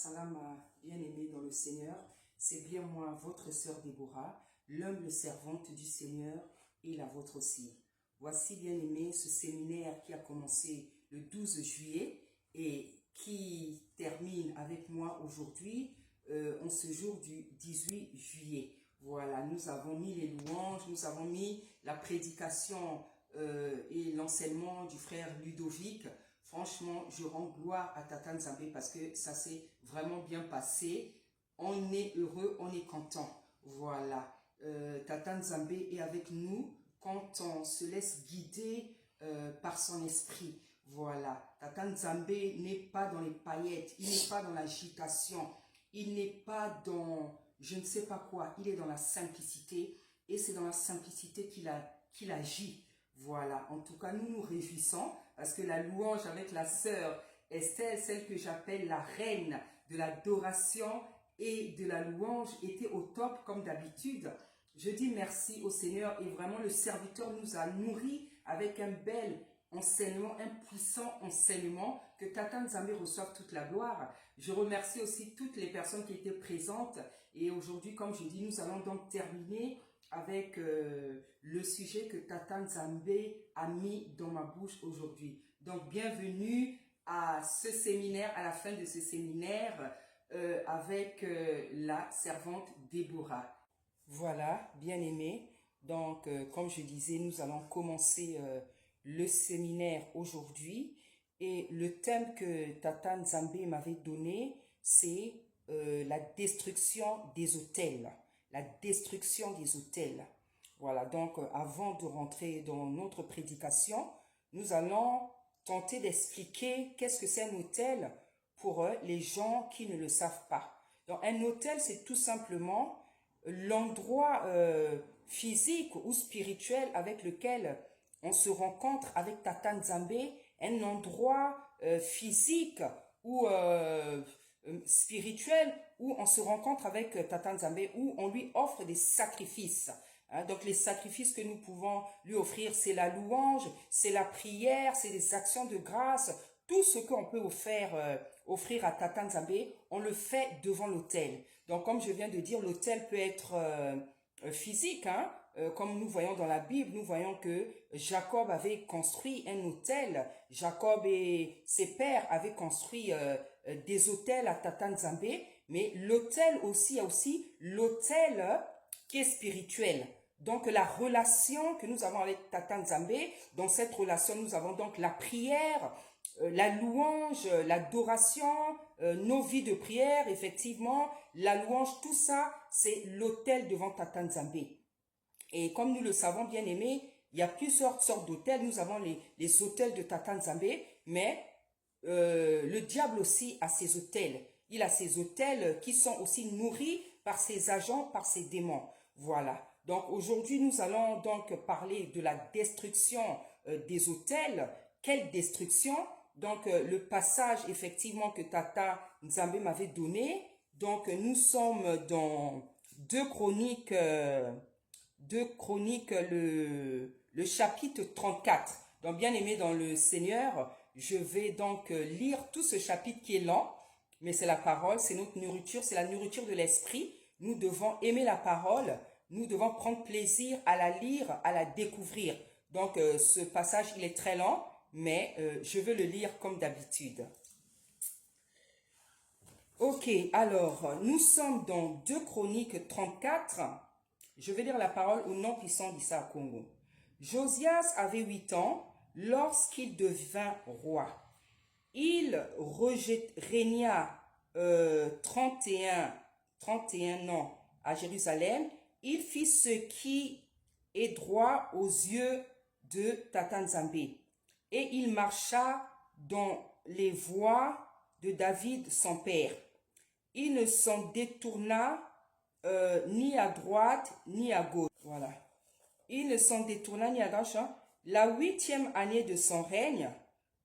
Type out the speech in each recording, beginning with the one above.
Salam bien-aimés dans le Seigneur, c'est bien moi, votre sœur Déborah, l'humble servante du Seigneur et la vôtre aussi. Voici bien-aimés ce séminaire qui a commencé le 12 juillet et qui termine avec moi aujourd'hui en ce jour du 18 juillet. Voilà, nous avons mis les louanges, nous avons mis la prédication et l'enseignement du frère Ludovic. Franchement, je rends gloire à Tata Nzambe parce que ça s'est vraiment bien passé. On est heureux, on est content. Voilà. Tata Nzambe est avec nous quand on se laisse guider par son esprit. Voilà. Tata Nzambe n'est pas dans les paillettes, il n'est pas dans l'agitation, il n'est pas dans je ne sais pas quoi, il est dans la simplicité et c'est dans la simplicité qu'il agit. Voilà, en tout cas, nous nous réjouissons parce que la louange avec la sœur Estelle, celle que j'appelle la reine de l'adoration et de la louange, était au top comme d'habitude. Je dis merci au Seigneur et vraiment le serviteur nous a nourris avec un bel enseignement, un puissant enseignement, que Tata Nzambe reçoive toute la gloire. Je remercie aussi toutes les personnes qui étaient présentes et aujourd'hui, comme je dis, nous allons donc terminer avec le sujet que Tata Nzambe a mis dans ma bouche aujourd'hui. Donc, bienvenue à ce séminaire, à la fin de ce séminaire avec la servante Déborah. Voilà, bien aimé. Donc, comme je disais, nous allons commencer le séminaire aujourd'hui. Et le thème que Tata Nzambe m'avait donné, c'est la destruction des autels. La destruction des autels. Voilà, donc avant de rentrer dans notre prédication, nous allons tenter d'expliquer qu'est-ce que c'est un autel pour les gens qui ne le savent pas. Donc un autel, c'est tout simplement l'endroit physique ou spirituel avec lequel on se rencontre avec Tata Nzambe, un endroit physique ou spirituel où on se rencontre avec Tata Nzambe, où on lui offre des sacrifices. Donc les sacrifices que nous pouvons lui offrir, c'est la louange, c'est la prière, c'est des actions de grâce. Tout ce qu'on peut offrir à Tata Nzambe, on le fait devant l'autel. Donc comme je viens de dire, l'autel peut être physique, comme nous voyons dans la Bible, nous voyons que Jacob avait construit un autel. Jacob et ses pères avaient construit des autels à Tata Nzambe, mais l'autel aussi, il y a aussi l'autel qui est spirituel. Donc la relation que nous avons avec Tata Nzambe, dans cette relation, nous avons donc la prière, la louange, l'adoration, nos vies de prière, effectivement, la louange, tout ça, c'est l'autel devant Tata Nzambe. Et comme nous le savons, bien aimés, il y a plusieurs sortes d'autels. Nous avons les autels de Tata Nzambe, mais le diable aussi a ses autels. Il a ses autels qui sont aussi nourris par ses agents, par ses démons. Voilà. Donc aujourd'hui, nous allons donc parler de la destruction des autels. Quelle destruction? Donc le passage effectivement que Tata Nzambe m'avait donné. Donc nous sommes dans 2 Chroniques, le chapitre 34. Donc bien aimé dans le Seigneur, je vais donc lire tout ce chapitre qui est lent, mais c'est la parole, c'est notre nourriture, c'est la nourriture de l'esprit. Nous devons aimer la parole, nous devons prendre plaisir à la lire, à la découvrir. Donc ce passage, il est très lent, mais je vais le lire comme d'habitude. Ok, alors nous sommes dans 2 Chroniques 34. Je vais lire la parole au nom puissant d'Issa Congo. Josias avait 8 ans lorsqu'il devint roi. Il régna 31 ans à Jérusalem. Il fit ce qui est droit aux yeux de Tata Nzambe. Et il marcha dans les voies de David son père. Il ne s'en détourna ni à droite ni à gauche. Voilà. Il ne s'en détourna ni à gauche. La 8e année de son règne,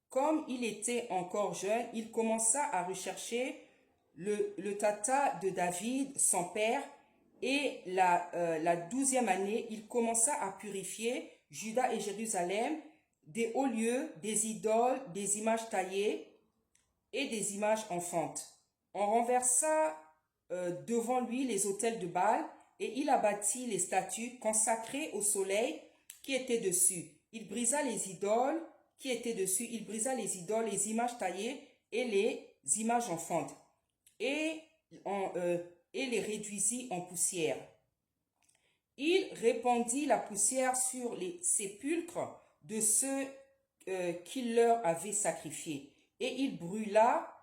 comme il était encore jeune, il commença à rechercher le tata de David, son père, et la 12e année, il commença à purifier Juda et Jérusalem des hauts lieux, des idoles, des images taillées et des images enfantes. On renversa devant lui les autels de Baal et il abattit les statues consacrées au soleil qui étaient dessus. Il brisa les idoles qui étaient dessus. Il brisa les idoles, les images taillées et les images enfantes et les réduisit en poussière. Il répandit la poussière sur les sépulcres de ceux qu'il leur avait sacrifiés et il brûla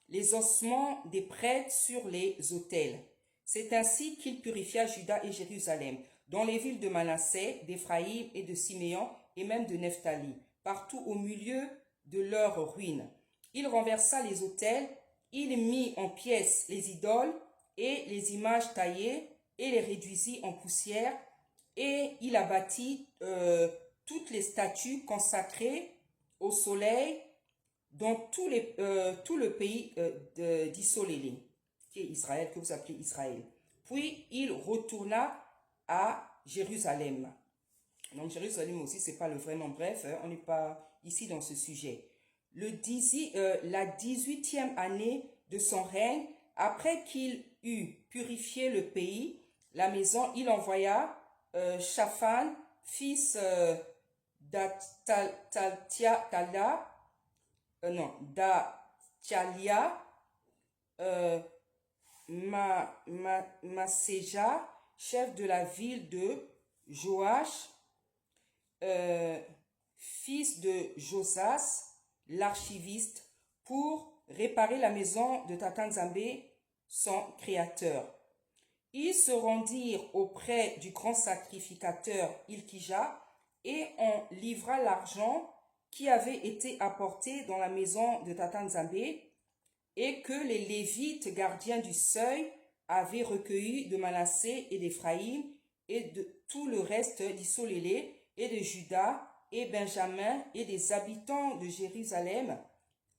les ossements des prêtres sur les autels. C'est ainsi qu'il purifia Juda et Jérusalem, dans les villes de Manassé, d'Éphraïm et de Siméon et même de Nephtali, partout au milieu de leurs ruines. Il renversa les autels, il mit en pièces les idoles et les images taillées et les réduisit en poussière et il abattit toutes les statues consacrées au soleil dans tout le pays d'Issolélé, qui est Israël, que vous appelez Israël. Puis il retourna à Jérusalem. Donc Jérusalem aussi, c'est pas le vrai nom. Bref, on n'est pas ici dans ce sujet. La 18e année de son règne, après qu'il eut purifié le pays, la maison, il envoya Shaphan, fils d'Athalia, Maséja, chef de la ville de Joach, fils de Josas, l'archiviste, pour réparer la maison de Tatanzambé, son créateur. Ils se rendirent auprès du grand sacrificateur Ilkija et on livra l'argent qui avait été apporté dans la maison de Tatanzambé et que les Lévites gardiens du seuil avaient recueilli de Manassé et d'Éphraïm et de tout le reste d'Issolélé et de Juda et Benjamin et des habitants de Jérusalem.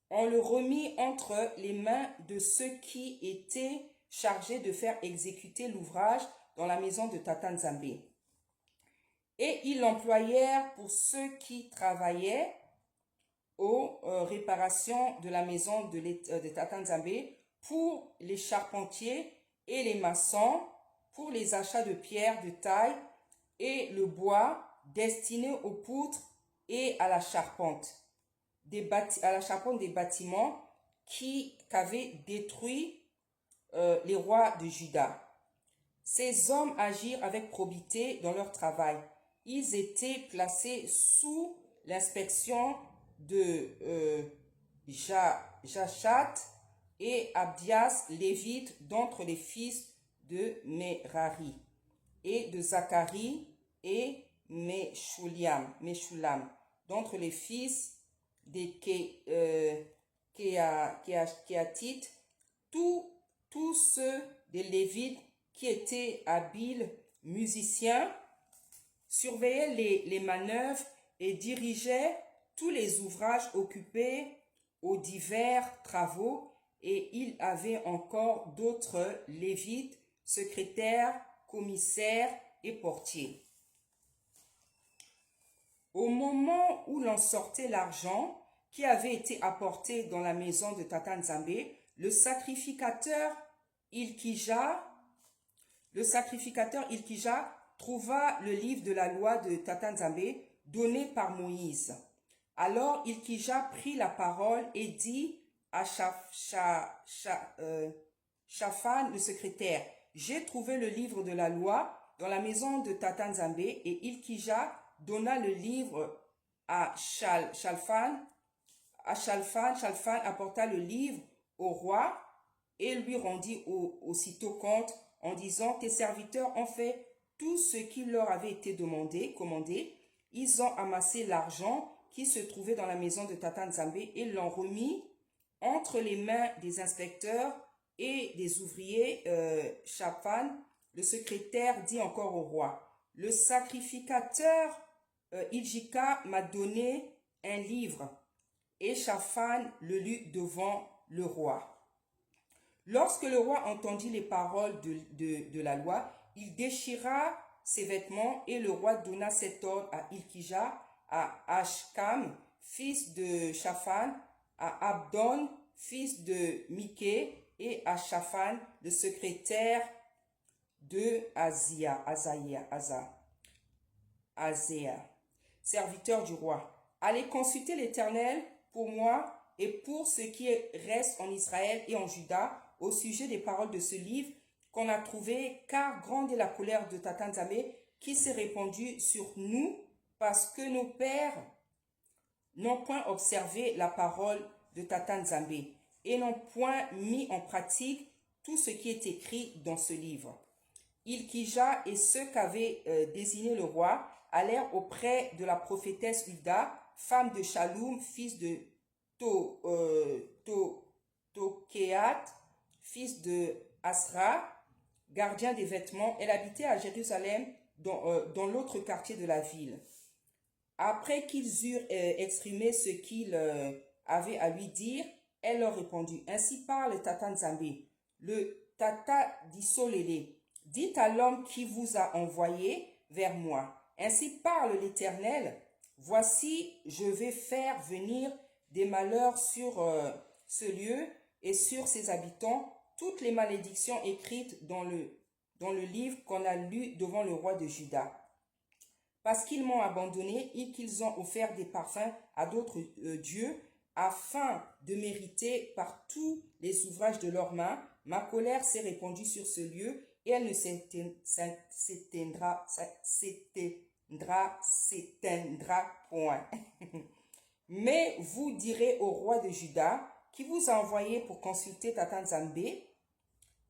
On le remit entre les mains de ceux qui étaient chargés de faire exécuter l'ouvrage dans la maison de Tatanzambé. Et ils l'employèrent pour ceux qui travaillaient aux réparations de la maison de Tatanzambé, pour les charpentiers et les maçons, pour les achats de pierres de taille et le bois destiné aux poutres et à la charpente des bâtiments qu'avaient détruit les rois de Juda. Ces hommes agirent avec probité dans leur travail. Ils étaient placés sous l'inspection de Jachat et Abdias, lévite, d'entre les fils de Merari, et de Zacharie et Meshulam, d'entre les fils des Kéatites, tous ceux des Lévites qui étaient habiles musiciens, surveillaient les manœuvres et dirigeaient tous les ouvrages occupés aux divers travaux, et il avait encore d'autres Lévites, secrétaires, commissaires et portiers. Au moment où l'on sortait l'argent qui avait été apporté dans la maison de Tatanzambé, le sacrificateur Ilkija trouva le livre de la loi de Tatanzambé donné par Moïse. Alors Ilkija prit la parole et dit à Shaphan, le secrétaire, « J'ai trouvé le livre de la loi dans la maison de Tatanzambé. » Et Ilkija donna le livre à Shaphan. Shaphan apporta le livre au roi et lui rendit aussitôt compte en disant, « Tes serviteurs ont fait tout ce qui leur avait été commandé. Ils ont amassé l'argent qui se trouvait dans la maison de Tatanzambé et l'ont remis entre les mains des inspecteurs et des ouvriers. » Shaphan, le secrétaire, dit encore au roi, « Le sacrificateur Ilkija m'a donné un livre. » Et Shaphan le lut devant le roi. Lorsque le roi entendit les paroles de la loi, il déchira ses vêtements et le roi donna cet ordre à Ilkija, à Ashkam, fils de Shaphan, à Abdon, fils de Miké, et à Shaphan, le secrétaire de Azéa, serviteur du roi. Allez consulter l'Éternel pour moi et pour ce qui reste en Israël et en Juda au sujet des paroles de ce livre qu'on a trouvé, car grande est la colère de Tata-Nzambe qui s'est répandue sur nous parce que nos pères n'ont point observé la parole de Tata-Nzambe et n'ont point mis en pratique tout ce qui est écrit dans ce livre. Ilkija et ceux qu'avait désigné le roi allèrent auprès de la prophétesse Hulda, femme de Shaloum, fils de Tokéat, fils de Asra, gardien des vêtements. Elle habitait à Jérusalem, dans l'autre quartier de la ville. Après qu'ils eurent exprimé ce qu'ils avaient à lui dire, elle leur répondit, « Ainsi parle Tata-Nzambe, le Tata d'Isolélé. Dites à l'homme qui vous a envoyé vers moi. Ainsi parle l'Éternel. Voici, je vais faire venir des malheurs sur ce lieu et sur ses habitants, toutes les malédictions écrites dans le livre qu'on a lu devant le roi de Juda. Parce qu'ils m'ont abandonné et qu'ils ont offert des parfums à d'autres dieux, afin de mériter par tous les ouvrages de leurs mains, ma colère s'est répandue sur ce lieu et elle ne s'éteindra point. Mais vous direz au roi de Juda, qui vous a envoyé pour consulter Tata-Nzambe,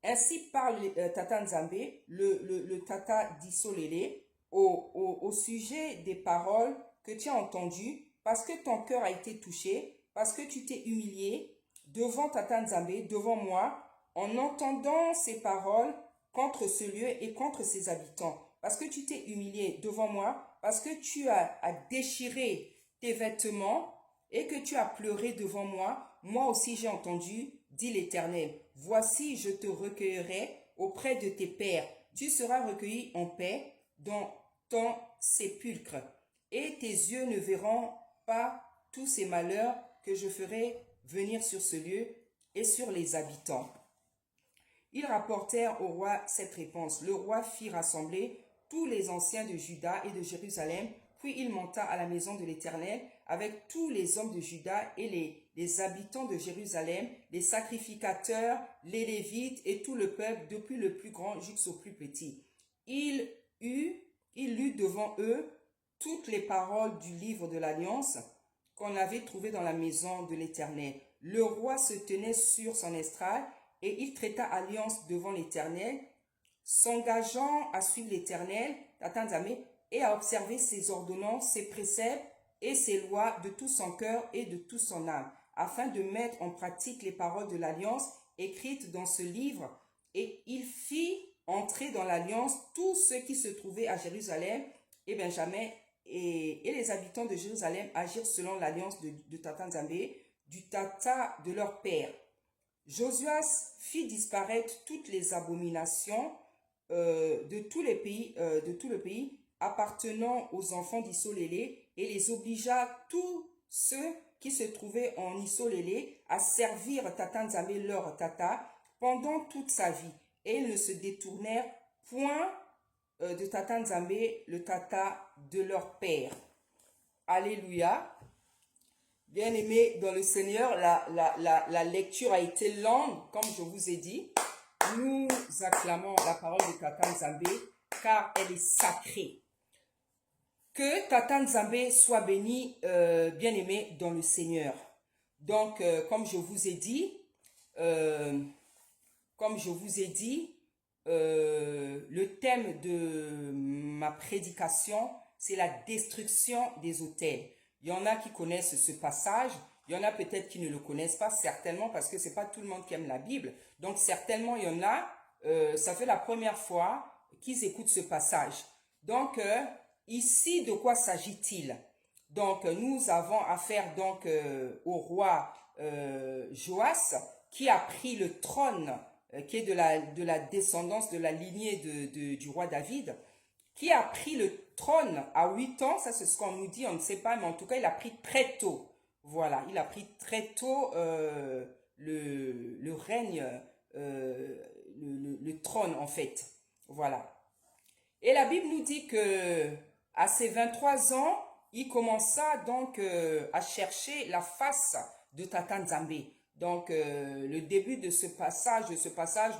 ainsi parle Tata-Nzambe, le Tata d'Isolélé, au sujet des paroles que tu as entendues, parce que ton cœur a été touché, parce que tu t'es humilié devant Tata-Nzambe, devant moi, en entendant ces paroles contre ce lieu et contre ses habitants. Parce que tu t'es humilié devant moi, parce que tu as déchiré tes vêtements et que tu as pleuré devant moi, moi aussi j'ai entendu, dit l'Éternel. Voici, je te recueillerai auprès de tes pères. Tu seras recueilli en paix dans ton sépulcre, et tes yeux ne verront pas tous ces malheurs que je ferai venir sur ce lieu et sur les habitants. » Ils rapportèrent au roi cette réponse. Le roi fit rassembler tous les anciens de Juda et de Jérusalem, puis il monta à la maison de l'Éternel avec tous les hommes de Juda et les habitants de Jérusalem, les sacrificateurs, les Lévites et tout le peuple, depuis le plus grand jusqu'au plus petit. Il lut devant eux toutes les paroles du livre de l'Alliance qu'on avait trouvé dans la maison de l'Éternel. Le roi se tenait sur son estrade et il traita alliance devant l'Éternel, s'engageant à suivre l'Éternel, Tata-Nzambe, et à observer ses ordonnances, ses préceptes et ses lois de tout son cœur et de toute son âme, afin de mettre en pratique les paroles de l'Alliance écrites dans ce livre. Et il fit entrer dans l'Alliance tous ceux qui se trouvaient à Jérusalem et Benjamin, et les habitants de Jérusalem agirent selon l'Alliance de Tata-Nzambe, du Tata de leur père. Josuas fit disparaître toutes les abominations de tout le pays appartenant aux enfants d'Isolélé et les obligea tous ceux qui se trouvaient en Isolélé à servir Tata-Nzambe leur Tata pendant toute sa vie. Et ils ne se détournèrent point de Tata-Nzambe, le Tata de leur père. Alléluia. Bien-aimés dans le Seigneur, la lecture a été longue, comme je vous ai dit. Nous acclamons la parole de Tata-Nzambe, car elle est sacrée. Que Tata-Nzambe soit béni, bien-aimés dans le Seigneur. Donc, comme je vous ai dit, le thème de ma prédication, c'est la destruction des autels. Il y en a qui connaissent ce passage, il y en a peut-être qui ne le connaissent pas, certainement parce que c'est pas tout le monde qui aime la Bible. Donc certainement il y en a, ça fait la première fois qu'ils écoutent ce passage. Donc ici, de quoi s'agit-il? Donc nous avons affaire donc au roi Joas qui a pris le trône, qui est de la descendance de la lignée du roi David, qui a pris le trône à 8 ans, ça c'est ce qu'on nous dit, on ne sait pas, mais en tout cas il a pris très tôt. Voilà, il a pris très tôt le règne le trône en fait. Voilà. Et la Bible nous dit que à ses 23 ans, il commença donc à chercher la face de Tata Nzambe. Donc le début de ce passage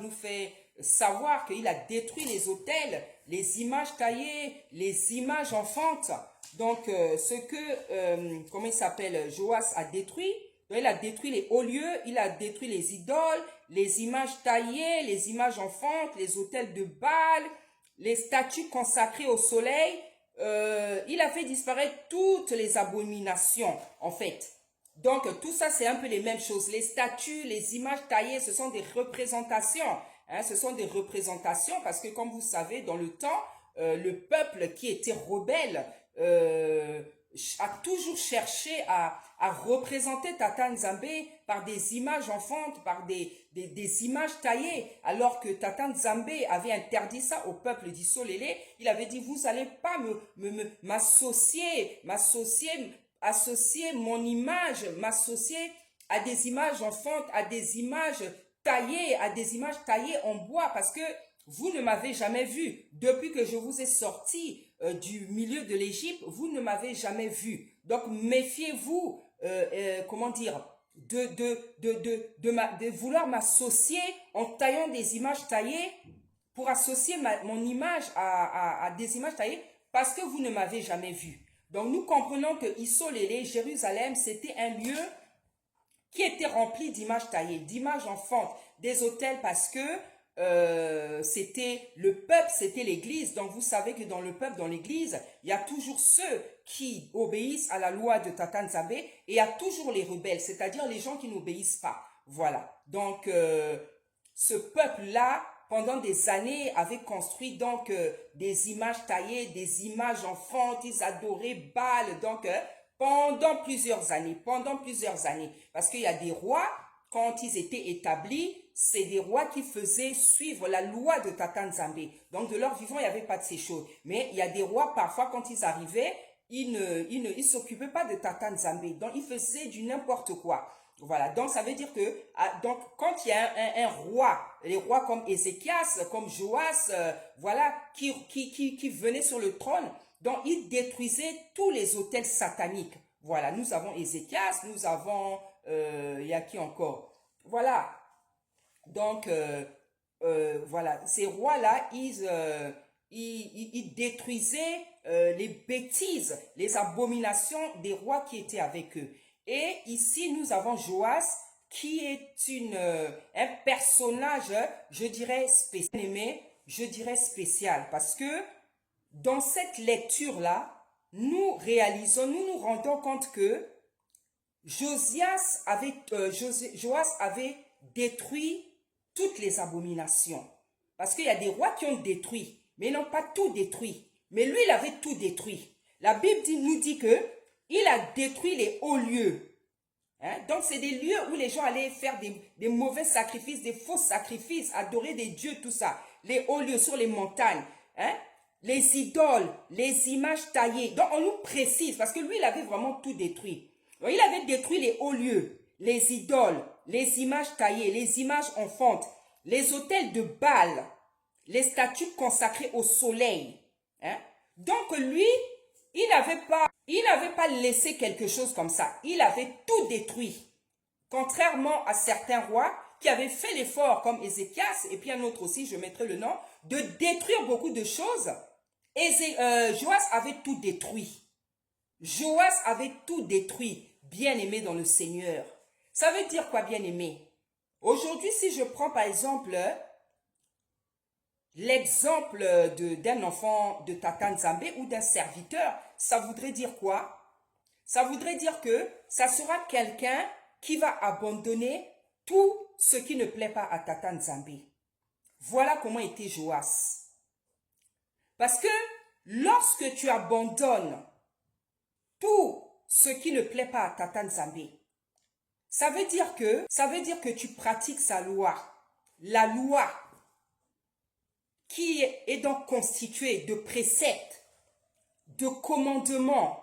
nous fait savoir qu'il a détruit les autels, les images taillées, les images enfantes. Donc ce que, comment il s'appelle, Joas a détruit. Donc, il a détruit les hauts lieux, il a détruit les idoles, les images taillées, les images enfantes, les autels de Baal, les statues consacrées au soleil. Il a fait disparaître toutes les abominations, en fait. Donc, tout ça, c'est un peu les mêmes choses. Les statues, les images taillées, ce sont des représentations. Hein, ce sont des représentations parce que, comme vous savez, dans le temps, le peuple qui était rebelle a toujours cherché à représenter Tata Nzambe par des images enfantes, par des images taillées, alors que Tata Nzambe avait interdit ça au peuple d'Issolélé. Il avait dit, vous n'allez pas associer mon image, m'associer à des images enfantes, à des images taillées en bois, parce que vous ne m'avez jamais vu. Depuis que je vous ai sorti du milieu de l'Égypte, vous ne m'avez jamais vu. Donc, méfiez-vous, comment dire, de vouloir m'associer en taillant des images taillées pour associer mon image à des images taillées parce que vous ne m'avez jamais vu. Donc, nous comprenons que Issolélé, Jérusalem, c'était un lieu qui était rempli d'images taillées, d'images enfantes, des autels parce que c'était le peuple, c'était l'église. Donc vous savez que dans le peuple, dans l'église, il y a toujours ceux qui obéissent à la loi de Tata Nzambe et il y a toujours les rebelles, c'est-à-dire les gens qui n'obéissent pas. Voilà. Donc ce peuple-là, pendant des années, avait construit donc des images taillées, des images enfantes, ils adoraient Baal. Donc pendant plusieurs années, parce qu'il y a des rois, quand ils étaient établis, c'est des rois qui faisaient suivre la loi de Tata Nzambe. Donc de leur vivant, il n'y avait pas de ces choses. Mais il y a des rois, parfois, quand ils arrivaient, ils s'occupaient pas de Tata Nzambe. Donc ils faisaient du n'importe quoi. Voilà, donc ça veut dire que donc quand il y a un roi, les rois comme Ézéchias, comme Joas, voilà, qui venaient sur le trône, donc ils détruisaient tous les autels sataniques. Voilà, nous avons Ézéchias, nous avons, il y a qui encore? Voilà, donc voilà, ces rois-là, ils détruisaient les bêtises, les abominations des rois qui étaient avec eux. Et ici, nous avons Joas, qui est un personnage, je dirais spécial, parce que dans cette lecture-là, nous nous rendons compte que Joas avait détruit toutes les abominations. Parce qu'il y a des rois qui ont détruit, mais ils n'ont pas tout détruit. Mais lui, il avait tout détruit. La Bible nous dit que il a détruit les hauts lieux. Hein? Donc, c'est des lieux où les gens allaient faire des mauvais sacrifices, des faux sacrifices, adorer des dieux, tout ça. Les hauts lieux sur les montagnes. Hein? Les idoles, les images taillées. Donc, on nous précise, parce que lui, il avait vraiment tout détruit. Donc, il avait détruit les hauts lieux, les idoles, les images taillées, les images enfantes, les autels de Baal, les statues consacrées au soleil. Hein? Donc, lui, il n'avait pas laissé quelque chose comme ça. Il avait tout détruit. Contrairement à certains rois qui avaient fait l'effort, comme Ézéchias, et puis un autre aussi, je mettrai le nom, de détruire beaucoup de choses. Joas avait tout détruit. Joas avait tout détruit. Bien-aimé dans le Seigneur. Ça veut dire quoi, bien-aimé? Aujourd'hui, si je prends par exemple l'exemple d'un enfant de Tata Nzambe ou d'un serviteur, ça voudrait dire quoi? Ça voudrait dire que ça sera quelqu'un qui va abandonner tout ce qui ne plaît pas à Tata Nzambe. Voilà comment était Joas. Parce que lorsque tu abandonnes tout ce qui ne plaît pas à Tata Nzambe, ça veut dire que tu pratiques sa loi. La loi qui est donc constituée de préceptes, de commandements,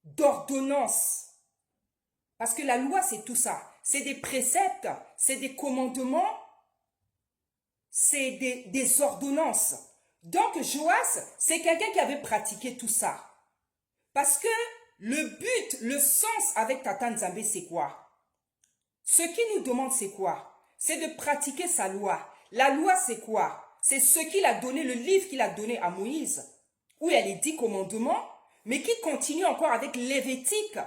d'ordonnances. Parce que la loi, c'est tout ça. C'est des préceptes, c'est des commandements c'est des ordonnances. Donc Joas, c'est quelqu'un qui avait pratiqué tout ça. Parce que le but, le sens avec Tata Nzambe, c'est quoi? Ce qu'il nous demande, c'est quoi? C'est de pratiquer sa loi. La loi, c'est quoi? C'est ce qu'il a donné, le livre qu'il a donné à Moïse, où il y a les 10 commandements, mais qui continue encore avec Lévitique,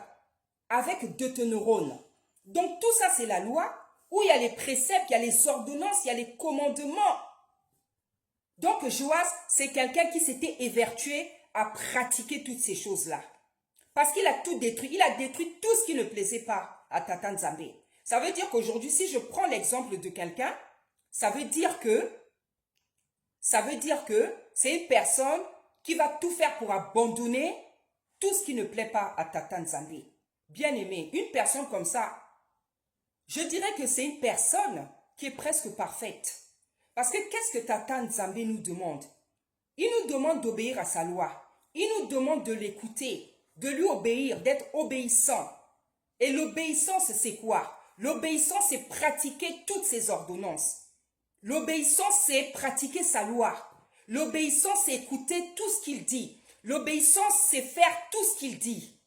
avec Deutéronome. Donc tout ça, c'est la loi, où il y a les préceptes, il y a les ordonnances, il y a les commandements. Donc Joas, c'est quelqu'un qui s'était évertué à pratiquer toutes ces choses-là. Parce qu'il a tout détruit. Il a détruit tout ce qui ne plaisait pas à Tata Nzambe. Ça veut dire qu'aujourd'hui, si je prends l'exemple de quelqu'un, ça veut dire que c'est une personne qui va tout faire pour abandonner tout ce qui ne plaît pas à Tata Nzambe. Bien aimé, une personne comme ça, je dirais que c'est une personne qui est presque parfaite. Parce que qu'est-ce que Tata Nzambe nous demande? Il nous demande d'obéir à sa loi. Il nous demande de l'écouter, de lui obéir, d'être obéissant. Et l'obéissance, c'est quoi? L'obéissance, c'est pratiquer toutes ses ordonnances. L'obéissance, c'est pratiquer sa loi. L'obéissance, c'est écouter tout ce qu'il dit. L'obéissance, c'est faire tout ce qu'il dit.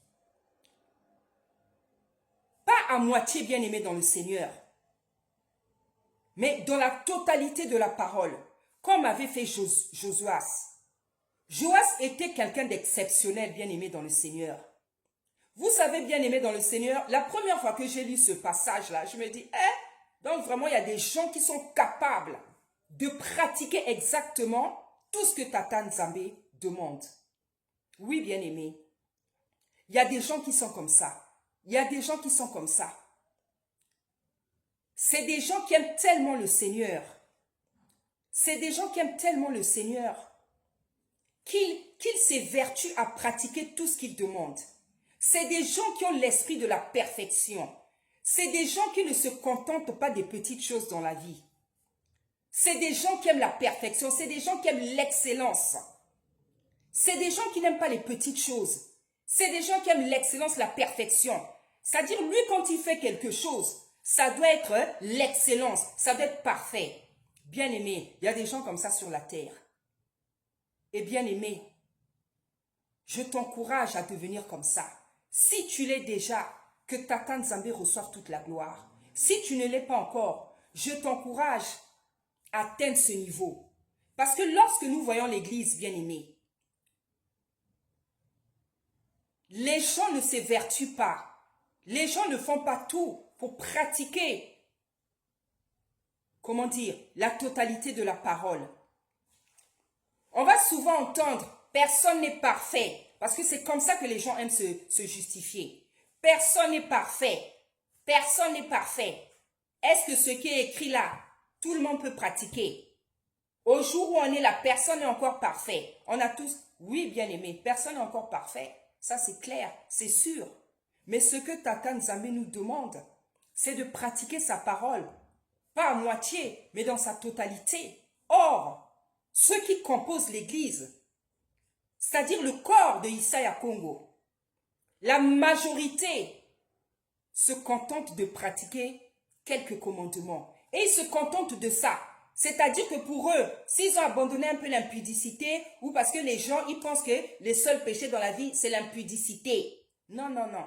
Pas à moitié bien aimé dans le Seigneur, mais dans la totalité de la parole, comme avait fait Josuas. Joas était quelqu'un d'exceptionnel, bien aimé dans le Seigneur. Vous savez, bien aimé dans le Seigneur, la première fois que j'ai lu ce passage-là, je me dis, donc vraiment, il y a des gens qui sont capables de pratiquer exactement tout ce que Tata Nzambe demande. Oui, bien aimé. Il y a des gens qui sont comme ça. Il y a des gens qui sont comme ça. C'est des gens qui aiment tellement le Seigneur. C'est des gens qui aiment tellement le Seigneur qu'ils s'évertuent à pratiquer tout ce qu'ils demandent. C'est des gens qui ont l'esprit de la perfection. C'est des gens qui ne se contentent pas des petites choses dans la vie. C'est des gens qui aiment la perfection. C'est des gens qui aiment l'excellence. C'est des gens qui n'aiment pas les petites choses. C'est des gens qui aiment l'excellence, la perfection. C'est-à-dire, lui, quand il fait quelque chose, ça doit être l'excellence. Ça doit être parfait. Bien aimé, il y a des gens comme ça sur la terre. Et bien aimé, je t'encourage à devenir comme ça. Si tu l'es déjà, que Tata Nzambe reçoive toute la gloire. Si tu ne l'es pas encore, je t'encourage à atteindre ce niveau. Parce que lorsque nous voyons l'église, bien aimée, les gens ne s'évertuent pas. Les gens ne font pas tout pour pratiquer, comment dire, la totalité de la parole. On va souvent entendre, personne n'est parfait. Parce que c'est comme ça que les gens aiment se justifier. Personne n'est parfait. Personne n'est parfait. Est-ce que ce qui est écrit là, tout le monde peut pratiquer? Au jour où on est là, personne n'est encore parfait. On a tous, oui, bien aimé, personne n'est encore parfait. Ça, c'est clair, c'est sûr. Mais ce que Tata Nzambe nous demande, c'est de pratiquer sa parole. Pas à moitié, mais dans sa totalité. Or, ceux qui composent l'église, c'est-à-dire le corps de Isaya Congo, la majorité se contente de pratiquer quelques commandements. Et ils se contentent de ça. C'est-à-dire que pour eux, s'ils ont abandonné un peu l'impudicité, ou parce que les gens, ils pensent que les seuls péchés dans la vie, c'est l'impudicité. Non, non, non.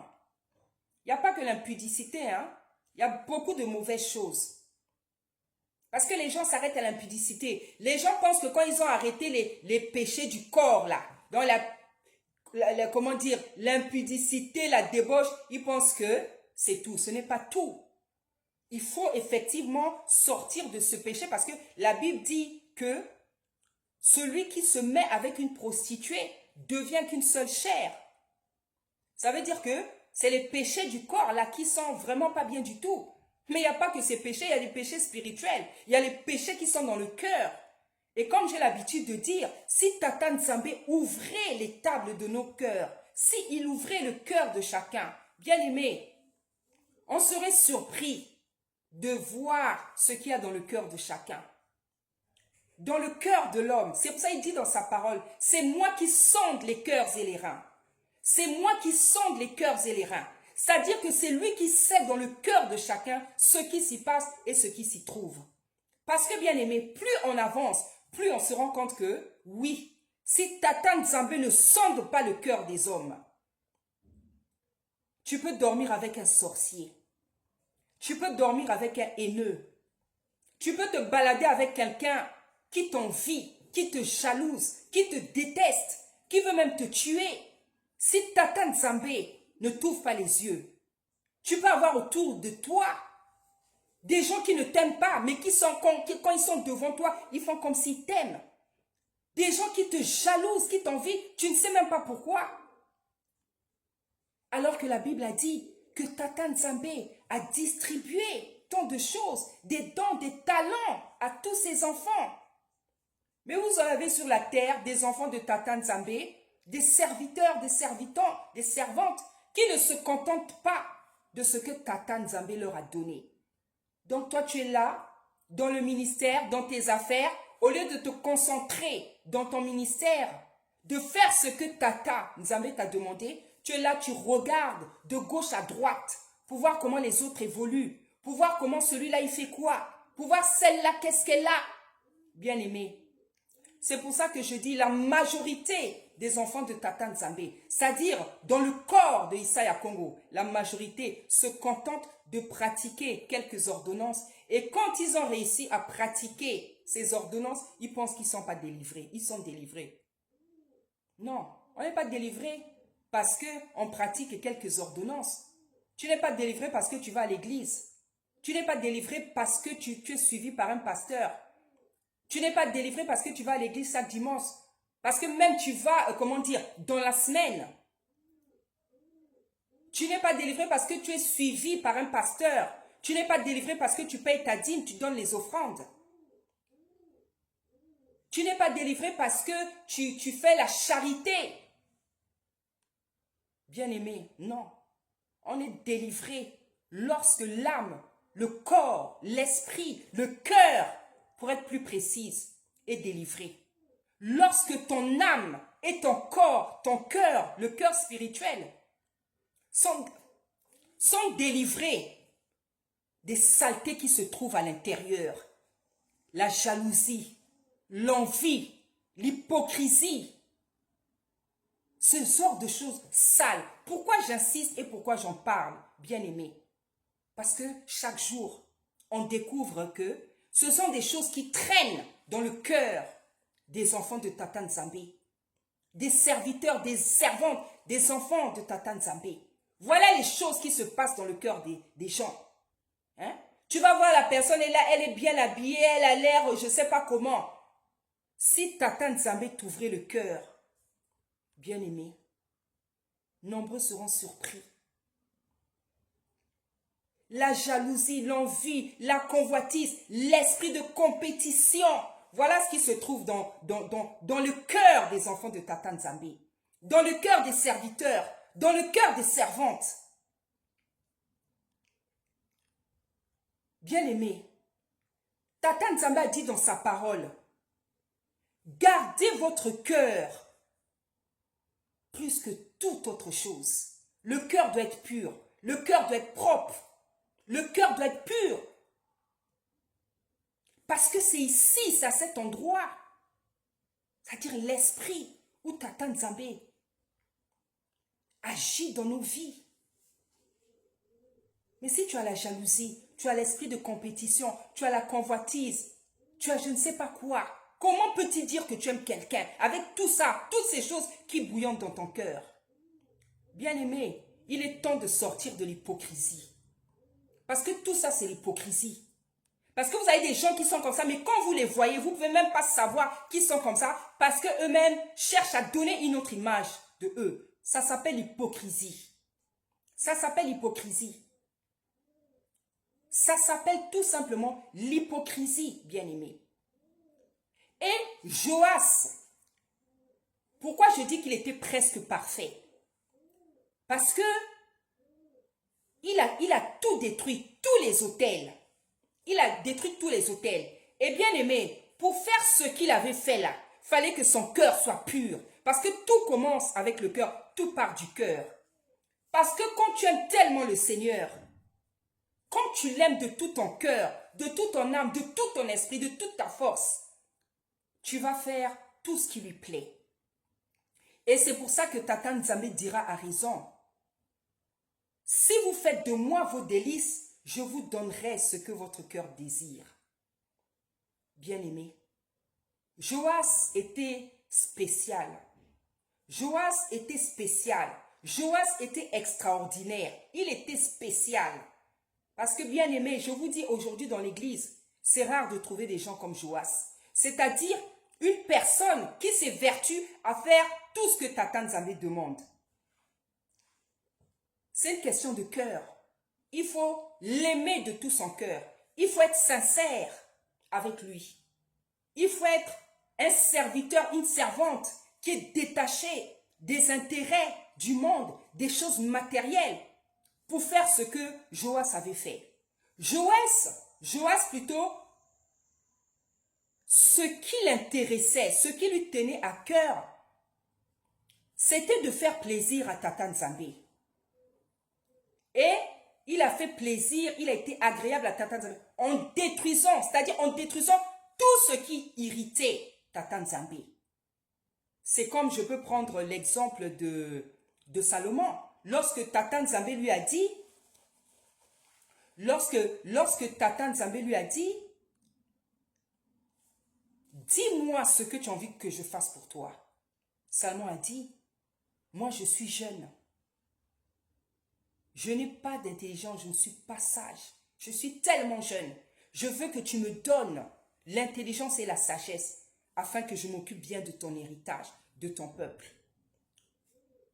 Il n'y a pas que l'impudicité, hein. Il y a beaucoup de mauvaises choses. Parce que les gens s'arrêtent à l'impudicité. Les gens pensent que quand ils ont arrêté les péchés du corps, là, dans comment dire, l'impudicité, la débauche, ils pensent que c'est tout. Ce n'est pas tout. Il faut effectivement sortir de ce péché parce que la Bible dit que celui qui se met avec une prostituée devient qu'une seule chair. Ça veut dire que c'est les péchés du corps là qui sont vraiment pas bien du tout. Mais il n'y a pas que ces péchés, il y a des péchés spirituels. Il y a les péchés qui sont dans le cœur. Et comme j'ai l'habitude de dire, si Tata Nzambe ouvrait les tables de nos cœurs, si il ouvrait le cœur de chacun, bien aimé, on serait surpris de voir ce qu'il y a dans le cœur de chacun. Dans le cœur de l'homme, c'est pour ça qu'il dit dans sa parole, c'est moi qui sonde les cœurs et les reins. C'est moi qui sonde les cœurs et les reins. C'est-à-dire que c'est lui qui sait dans le cœur de chacun ce qui s'y passe et ce qui s'y trouve. Parce que, bien aimé, plus on avance, plus on se rend compte que, oui, si Tata Nzambe ne sonde pas le cœur des hommes, tu peux dormir avec un sorcier. Tu peux dormir avec un haineux. Tu peux te balader avec quelqu'un qui t'envie, qui te jalouse, qui te déteste, qui veut même te tuer. Si Tata Nzambe ne t'ouvre pas les yeux, tu peux avoir autour de toi des gens qui ne t'aiment pas, mais quand ils sont devant toi, ils font comme s'ils t'aiment. Des gens qui te jalousent, qui t'envient, tu ne sais même pas pourquoi. Alors que la Bible a dit que Tata Nzambe a distribué tant de choses, des dons, des talents à tous ses enfants. Mais vous en avez sur la terre des enfants de Tata Nzambe, des serviteurs, des servitants, des servantes qui ne se contentent pas de ce que Tata Nzambe leur a donné. Donc toi tu es là, dans le ministère, dans tes affaires, au lieu de te concentrer dans ton ministère, de faire ce que Tata Nzambe t'a demandé, tu es là, tu regardes de gauche à droite pour voir comment les autres évoluent, pour voir comment celui-là il fait quoi, pour voir celle-là qu'est-ce qu'elle a. Bien aimé, c'est pour ça que je dis la majorité des enfants de Tata Nzambe, c'est-à-dire dans le corps de Isaya Congo, la majorité se contente de pratiquer quelques ordonnances et quand ils ont réussi à pratiquer ces ordonnances, ils pensent qu'ils ne sont pas délivrés. Ils sont délivrés. Non, on n'est pas délivré parce qu'on pratique quelques ordonnances. Tu n'es pas délivré parce que tu vas à l'église. Tu n'es pas délivré parce que tu es suivi par un pasteur. Tu n'es pas délivré parce que tu vas à l'église chaque dimanche. Parce que même tu vas, dans la semaine. Tu n'es pas délivré parce que tu es suivi par un pasteur. Tu n'es pas délivré parce que tu payes ta dîme, tu donnes les offrandes. Tu n'es pas délivré parce que tu fais la charité. Bien-aimé, non. On est délivré lorsque l'âme, le corps, l'esprit, le cœur, pour être plus précise, est délivré. Lorsque ton âme et ton corps, ton cœur, le cœur spirituel, sont délivrés des saletés qui se trouvent à l'intérieur. La jalousie, l'envie, l'hypocrisie, ce genre de choses sales. Pourquoi j'insiste et pourquoi j'en parle, bien-aimé? Parce que chaque jour, on découvre que ce sont des choses qui traînent dans le cœur des enfants de Tata Nzambe, des serviteurs, des servantes, des enfants de Tata Nzambe. Voilà les choses qui se passent dans le cœur des gens. Hein? Tu vas voir la personne, elle est bien habillée, elle a l'air, je ne sais pas comment. Si Tata Nzambe t'ouvrait le cœur, bien-aimé, nombreux seront surpris. La jalousie, l'envie, la convoitise, l'esprit de compétition, voilà ce qui se trouve dans le cœur des enfants de Tata Nzambe, dans le cœur des serviteurs, dans le cœur des servantes. Bien-aimé, Tata Nzambe a dit dans sa parole, gardez votre cœur plus que toute autre chose. Le cœur doit être pur, le cœur doit être propre, le cœur doit être pur. Parce que c'est ici, c'est à cet endroit, c'est-à-dire l'esprit où Tata Nzambe agit dans nos vies. Mais si tu as la jalousie, tu as l'esprit de compétition, tu as la convoitise, tu as je ne sais pas quoi, comment peux-tu dire que tu aimes quelqu'un avec tout ça, toutes ces choses qui bouillonnent dans ton cœur? Bien-aimé, il est temps de sortir de l'hypocrisie. Parce que tout ça, c'est l'hypocrisie. Parce que vous avez des gens qui sont comme ça, mais quand vous les voyez, vous ne pouvez même pas savoir qu'ils sont comme ça, parce qu'eux-mêmes cherchent à donner une autre image de eux. Ça s'appelle l'hypocrisie. Ça s'appelle l'hypocrisie. Ça s'appelle tout simplement l'hypocrisie, bien-aimé. Et Joas, pourquoi je dis qu'il était presque parfait? Parce que il a tout détruit, tous les autels. Il a détruit tous les autels. Et bien aimé, pour faire ce qu'il avait fait là, il fallait que son cœur soit pur. Parce que tout commence avec le cœur, tout part du cœur. Parce que quand tu aimes tellement le Seigneur, quand tu l'aimes de tout ton cœur, de toute ton âme, de tout ton esprit, de toute ta force, tu vas faire tout ce qui lui plaît. Et c'est pour ça que Tata Nzambe dira à raison, si vous faites de moi vos délices, je vous donnerai ce que votre cœur désire. Bien-aimé, Joas était spécial. Joas était spécial. Joas était extraordinaire. Il était spécial. Parce que bien aimé, je vous dis aujourd'hui dans l'église, c'est rare de trouver des gens comme Joas. C'est-à-dire une personne qui s'évertue à faire tout ce que Tata Nzambe demande. C'est une question de cœur. Il faut l'aimer de tout son cœur. Il faut être sincère avec lui. Il faut être un serviteur, une servante qui est détachée des intérêts du monde, des choses matérielles, pour faire ce que Joas avait fait. Joas plutôt, ce qui l'intéressait, ce qui lui tenait à cœur, c'était de faire plaisir à Tata Nzambe. Et il a fait plaisir, il a été agréable à Tata Nzambe en détruisant, c'est-à-dire en détruisant tout ce qui irritait Tata Nzambe. C'est comme je peux prendre l'exemple de Salomon. Lorsque Tata Nzambe lui a dit, lorsque Tata Nzambe lui a dit, dis-moi ce que tu as envie que je fasse pour toi. Salomon a dit, moi je suis jeune. Je n'ai pas d'intelligence, je ne suis pas sage. Je suis tellement jeune. Je veux que tu me donnes l'intelligence et la sagesse afin que je m'occupe bien de ton héritage, de ton peuple.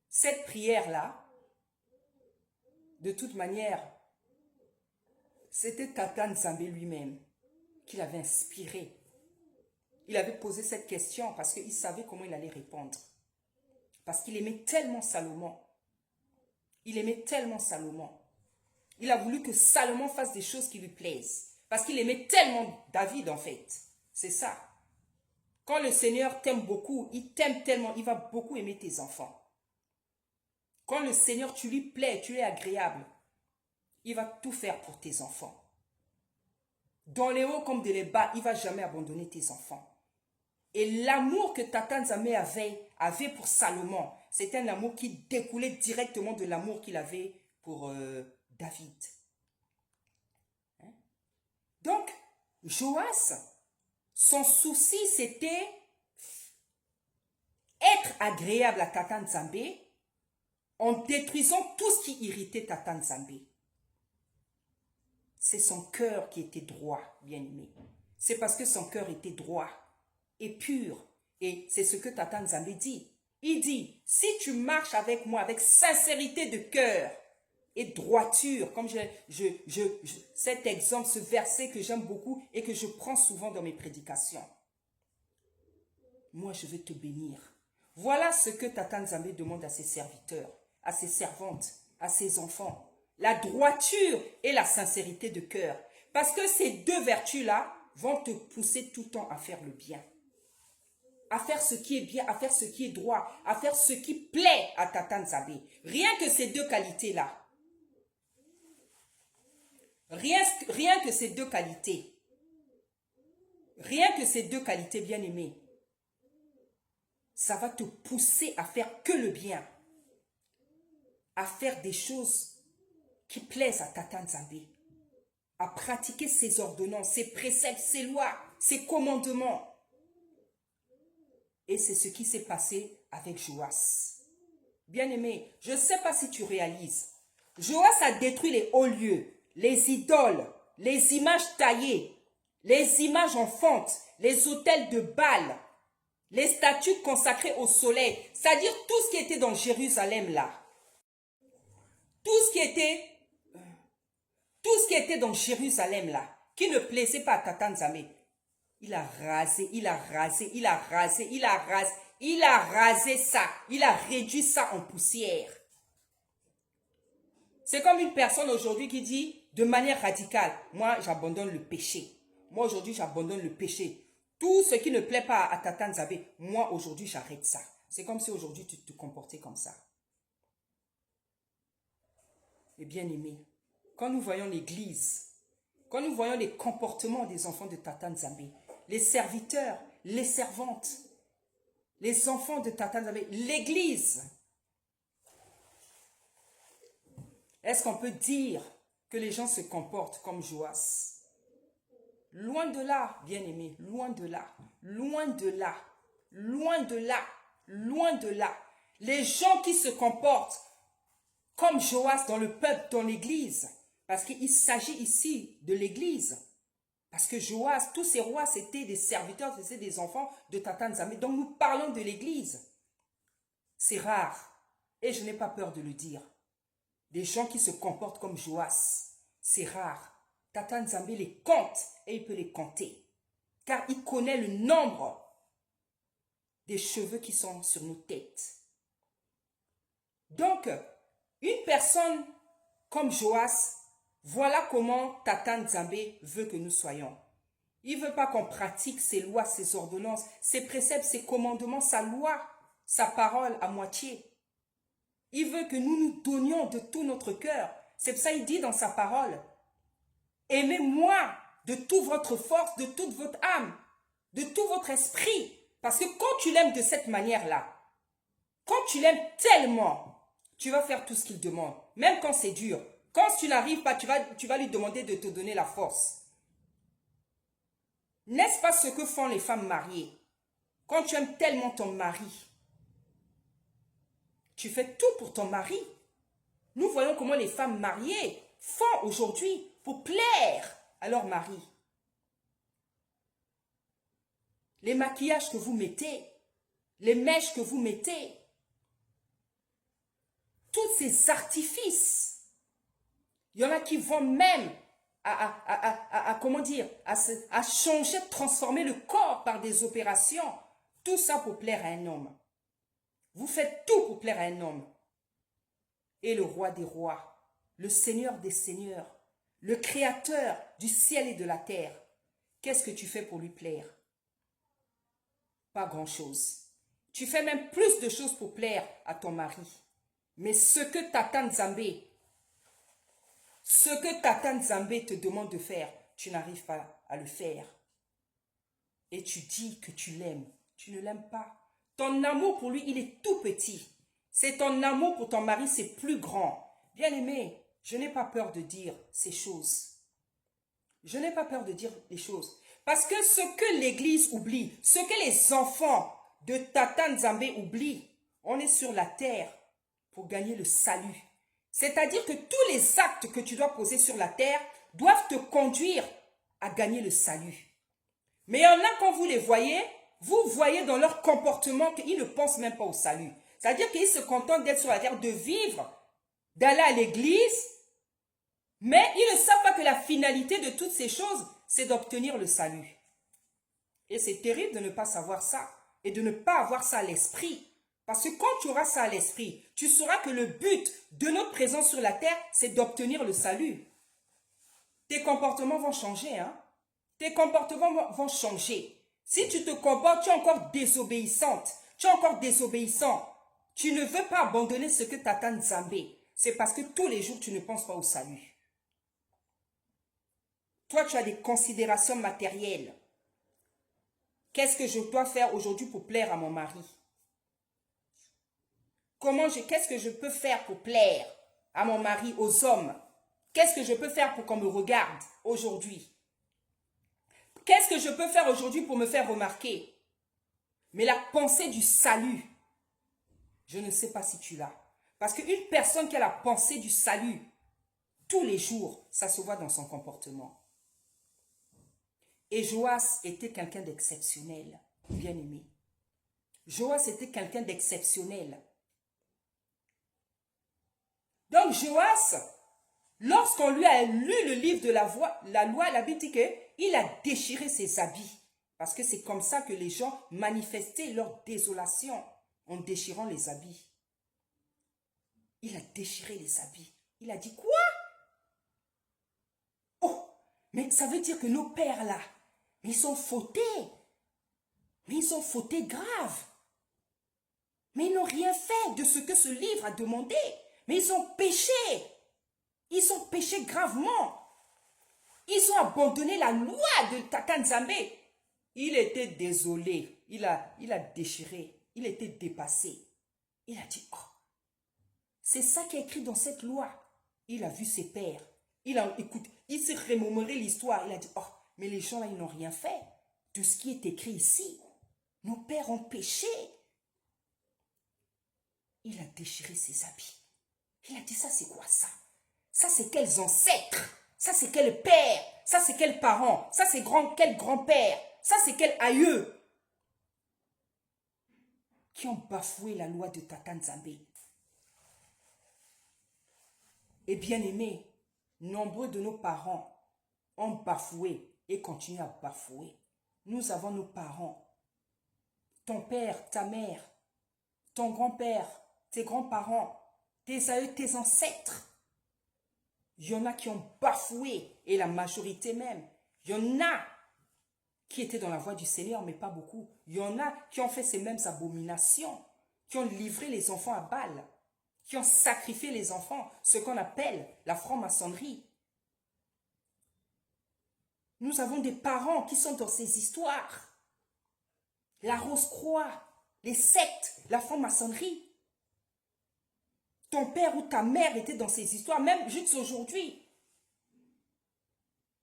Cette prière-là, de toute manière, c'était Tata Nzambe lui-même qui l'avait inspiré. Il avait posé cette question parce qu'il savait comment il allait répondre. Parce qu'il aimait tellement Salomon. Il aimait tellement Salomon. Il a voulu que Salomon fasse des choses qui lui plaisent. Parce qu'il aimait tellement David en fait. C'est ça. Quand le Seigneur t'aime beaucoup, il t'aime tellement, il va beaucoup aimer tes enfants. Quand le Seigneur, tu lui plais, tu es agréable, il va tout faire pour tes enfants. Dans les hauts comme dans les bas, il ne va jamais abandonner tes enfants. Et l'amour que Tata Nzambe avait pour Salomon, c'était un amour qui découlait directement de l'amour qu'il avait pour David. Hein? Donc, Joas, son souci, c'était être agréable à Tata Nzambe en détruisant tout ce qui irritait Tata Nzambe. C'est son cœur qui était droit, bien-aimé. C'est parce que son cœur était droit et pur. Et c'est ce que Tata Nzambe dit. Il dit, si tu marches avec moi avec sincérité de cœur et droiture, comme cet exemple, ce verset que j'aime beaucoup et que je prends souvent dans mes prédications, moi je vais te bénir. Voilà ce que Tata Nzambe demande à ses serviteurs, à ses servantes, à ses enfants. La droiture et la sincérité de cœur. Parce que ces deux vertus-là vont te pousser tout le temps à faire le bien. À faire ce qui est bien, à faire ce qui est droit, à faire ce qui plaît à Tata Nzambe. Rien que ces deux qualités-là. Rien que ces deux qualités. Rien que ces deux qualités, bien-aimées. Ça va te pousser à faire que le bien. À faire des choses qui plaisent à Tata Nzambe. À pratiquer ses ordonnances, ses préceptes, ses lois, ses commandements. Et c'est ce qui s'est passé avec Joas. Bien-aimé, je ne sais pas si tu réalises. Joas a détruit les hauts lieux, les idoles, les images taillées, les images en fonte, les autels de Baal, les statues consacrées au soleil, c'est-à-dire tout ce qui était dans Jérusalem là. Tout ce qui était dans Jérusalem là, qui ne plaisait pas à Tata Nzambe, il a rasé, il a rasé, il a rasé, il a rasé, il a rasé ça, il a réduit ça en poussière. C'est comme une personne aujourd'hui qui dit de manière radicale, moi j'abandonne le péché. Moi aujourd'hui j'abandonne le péché. Tout ce qui ne plaît pas à Tata Nzambe, moi aujourd'hui j'arrête ça. C'est comme si aujourd'hui tu te comportais comme ça. Et bien aimé, quand nous voyons l'église Quand nous voyons les comportements des enfants de Tata Nzambe, les serviteurs, les servantes, les enfants de Tata Nzambe, l'église, est-ce qu'on peut dire que les gens se comportent comme Joas? Loin de là, bien-aimés, loin de là, loin de là, loin de là, loin de là. Les gens qui se comportent comme Joas dans le peuple, dans l'église, parce qu'il s'agit ici de l'église, parce que Joas, tous ces rois, c'était des serviteurs, c'était des enfants de Tata Nzambe. Donc nous parlons de l'église. C'est rare, et je n'ai pas peur de le dire. Des gens qui se comportent comme Joas, c'est rare. Tata Nzambe les compte et il peut les compter. Car il connaît le nombre des cheveux qui sont sur nos têtes. Donc, une personne comme Joas, voilà comment Tata Nzambe veut que nous soyons. Il ne veut pas qu'on pratique ses lois, ses ordonnances, ses préceptes, ses commandements, sa loi, sa parole à moitié. Il veut que nous nous donnions de tout notre cœur. C'est pour ça qu'il dit dans sa parole, aimez-moi de toute votre force, de toute votre âme, de tout votre esprit. Parce que quand tu l'aimes de cette manière-là, quand tu l'aimes tellement, tu vas faire tout ce qu'il demande. Même quand c'est dur. Quand tu n'arrives pas, tu vas lui demander de te donner la force. N'est-ce pas ce que font les femmes mariées? Quand tu aimes tellement ton mari, tu fais tout pour ton mari. Nous voyons comment les femmes mariées font aujourd'hui pour plaire à leur mari. Les maquillages que vous mettez, les mèches que vous mettez, tous ces artifices. Il y en a qui vont même comment dire, à changer, transformer le corps par des opérations. Tout ça pour plaire à un homme. Vous faites tout pour plaire à un homme. Et le roi des rois, le seigneur des seigneurs, le créateur du ciel et de la terre, qu'est-ce que tu fais pour lui plaire? Pas grand-chose. Tu fais même plus de choses pour plaire à ton mari. Mais ce que Tata Nzambe te demande de faire, tu n'arrives pas à le faire. Et tu dis que tu l'aimes. Tu ne l'aimes pas. Ton amour pour lui, il est tout petit. C'est ton amour pour ton mari, c'est plus grand. Bien-aimé, je n'ai pas peur de dire ces choses. Je n'ai pas peur de dire les choses. Parce que ce que l'Église oublie, ce que les enfants de Tata Nzambe oublient, on est sur la terre pour gagner le salut. C'est-à-dire que tous les actes que tu dois poser sur la terre doivent te conduire à gagner le salut. Mais il y en a, quand vous les voyez, vous voyez dans leur comportement qu'ils ne pensent même pas au salut. C'est-à-dire qu'ils se contentent d'être sur la terre, de vivre, d'aller à l'église, mais ils ne savent pas que la finalité de toutes ces choses, c'est d'obtenir le salut. Et c'est terrible de ne pas savoir ça et de ne pas avoir ça à l'esprit. Parce que quand tu auras ça à l'esprit, tu sauras que le but de notre présence sur la terre, c'est d'obtenir le salut. Tes comportements vont changer, hein? Tes comportements vont changer. Si tu te comportes, tu es encore désobéissante, tu es encore désobéissant, tu ne veux pas abandonner ce que Tata Nzambe, c'est parce que tous les jours, tu ne penses pas au salut. Toi, tu as des considérations matérielles. Qu'est-ce que je dois faire aujourd'hui pour plaire à mon mari? Qu'est-ce que je peux faire pour plaire à mon mari, aux hommes? Qu'est-ce que je peux faire pour qu'on me regarde aujourd'hui? Qu'est-ce que je peux faire aujourd'hui pour me faire remarquer? Mais la pensée du salut, je ne sais pas si tu l'as. Parce qu'une personne qui a la pensée du salut, tous les jours, ça se voit dans son comportement. Et Joas était quelqu'un d'exceptionnel, bien aimé. Joas était quelqu'un d'exceptionnel. Donc Joas, lorsqu'on lui a lu le livre de la loi, la Bible dit qu'il a déchiré ses habits. Parce que c'est comme ça que les gens manifestaient leur désolation en déchirant les habits. Il a déchiré les habits. Il a dit quoi? Oh, mais ça veut dire que nos pères là, ils sont fautés. Mais ils sont fautés graves. Mais ils n'ont rien fait de ce que ce livre a demandé. Mais ils ont péché. Ils ont péché gravement. Ils ont abandonné la loi de Tata Nzambe. Il était désolé. Il a déchiré. Il était dépassé. Il a dit, oh, c'est ça qui est écrit dans cette loi. Il a vu ses pères. Il s'est remémoré l'histoire. Il a dit, oh, mais les gens là, ils n'ont rien fait de ce qui est écrit ici. Nos pères ont péché. Il a déchiré ses habits. Il a dit, ça c'est quoi ça? Ça c'est quels ancêtres? Ça c'est quel père? Ça c'est quels parents? Ça c'est quel grand-père? Ça c'est quel aïeux? Qui ont bafoué la loi de Tata Nzambe. Et bien aimé, nombreux de nos parents ont bafoué et continuent à bafouer. Nous avons nos parents, ton père, ta mère, ton grand-père, tes grands-parents, tes aïeux, tes ancêtres. Il y en a qui ont bafoué, et la majorité même. Il y en a qui étaient dans la voie du Seigneur, mais pas beaucoup. Il y en a qui ont fait ces mêmes abominations, qui ont livré les enfants à balles, qui ont sacrifié les enfants, ce qu'on appelle la franc-maçonnerie. Nous avons des parents qui sont dans ces histoires. La Rose-Croix, les sectes, la franc-maçonnerie. Ton père ou ta mère était dans ces histoires, même juste aujourd'hui.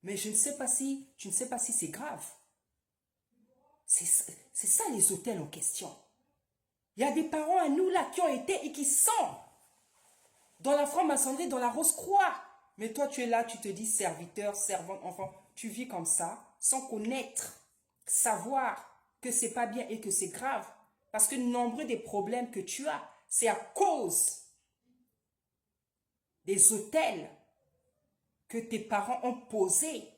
Mais je ne sais pas si, tu ne sais pas si c'est grave. C'est ça les hôtels en question. Il y a des parents à nous là qui ont été et qui sont dans la franc-maçonnerie, dans la Rose-Croix. Mais toi tu es là, tu te dis serviteur, servante, enfant. Tu vis comme ça, sans connaître, savoir que c'est pas bien et que c'est grave. Parce que nombreux des problèmes que tu as, c'est à cause des hôtels que tes parents ont posés.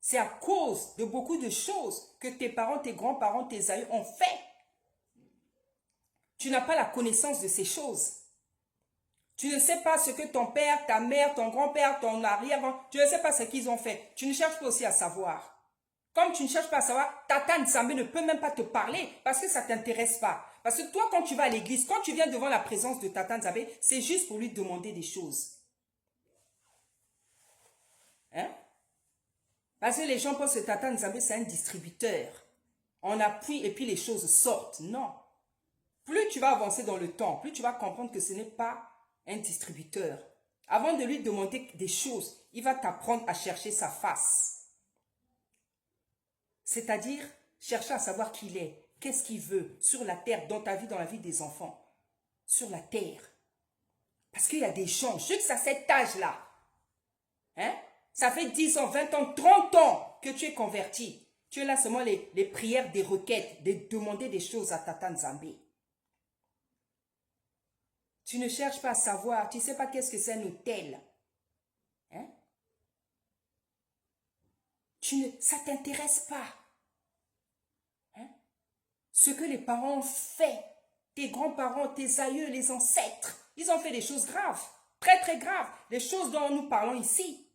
C'est à cause de beaucoup de choses que tes parents, tes grands-parents, tes aïeux ont fait. Tu n'as pas la connaissance de ces choses. Tu ne sais pas ce que ton père, ta mère, ton grand-père, ton arrière, tu ne sais pas ce qu'ils ont fait. Tu ne cherches pas aussi à savoir. Comme tu ne cherches pas à savoir, Tata Nzambe ne peut même pas te parler parce que ça ne t'intéresse pas. Parce que toi, quand tu vas à l'église, quand tu viens devant la présence de Tata Nzambe, c'est juste pour lui demander des choses. Hein? Parce que les gens pensent que Tata Nzambe, c'est un distributeur. On appuie et puis les choses sortent. Non. Plus tu vas avancer dans le temps, plus tu vas comprendre que ce n'est pas un distributeur. Avant de lui demander des choses, il va t'apprendre à chercher sa face. C'est-à-dire, chercher à savoir qui il est, qu'est-ce qu'il veut sur la terre, dans ta vie, dans la vie des enfants. Sur la terre. Parce qu'il y a des gens, juste à cet âge-là, hein, ça fait 10 ans, 20 ans, 30 ans que tu es converti. Tu es là seulement les prières, des requêtes, de demander des choses à Tata Nzambe. Tu ne cherches pas à savoir, tu ne sais pas qu'est-ce que c'est un hôtel. Hein? Ça ne t'intéresse pas. Hein? Ce que les parents ont fait, tes grands-parents, tes aïeux, les ancêtres, ils ont fait des choses graves, très très graves, les choses dont nous parlons ici.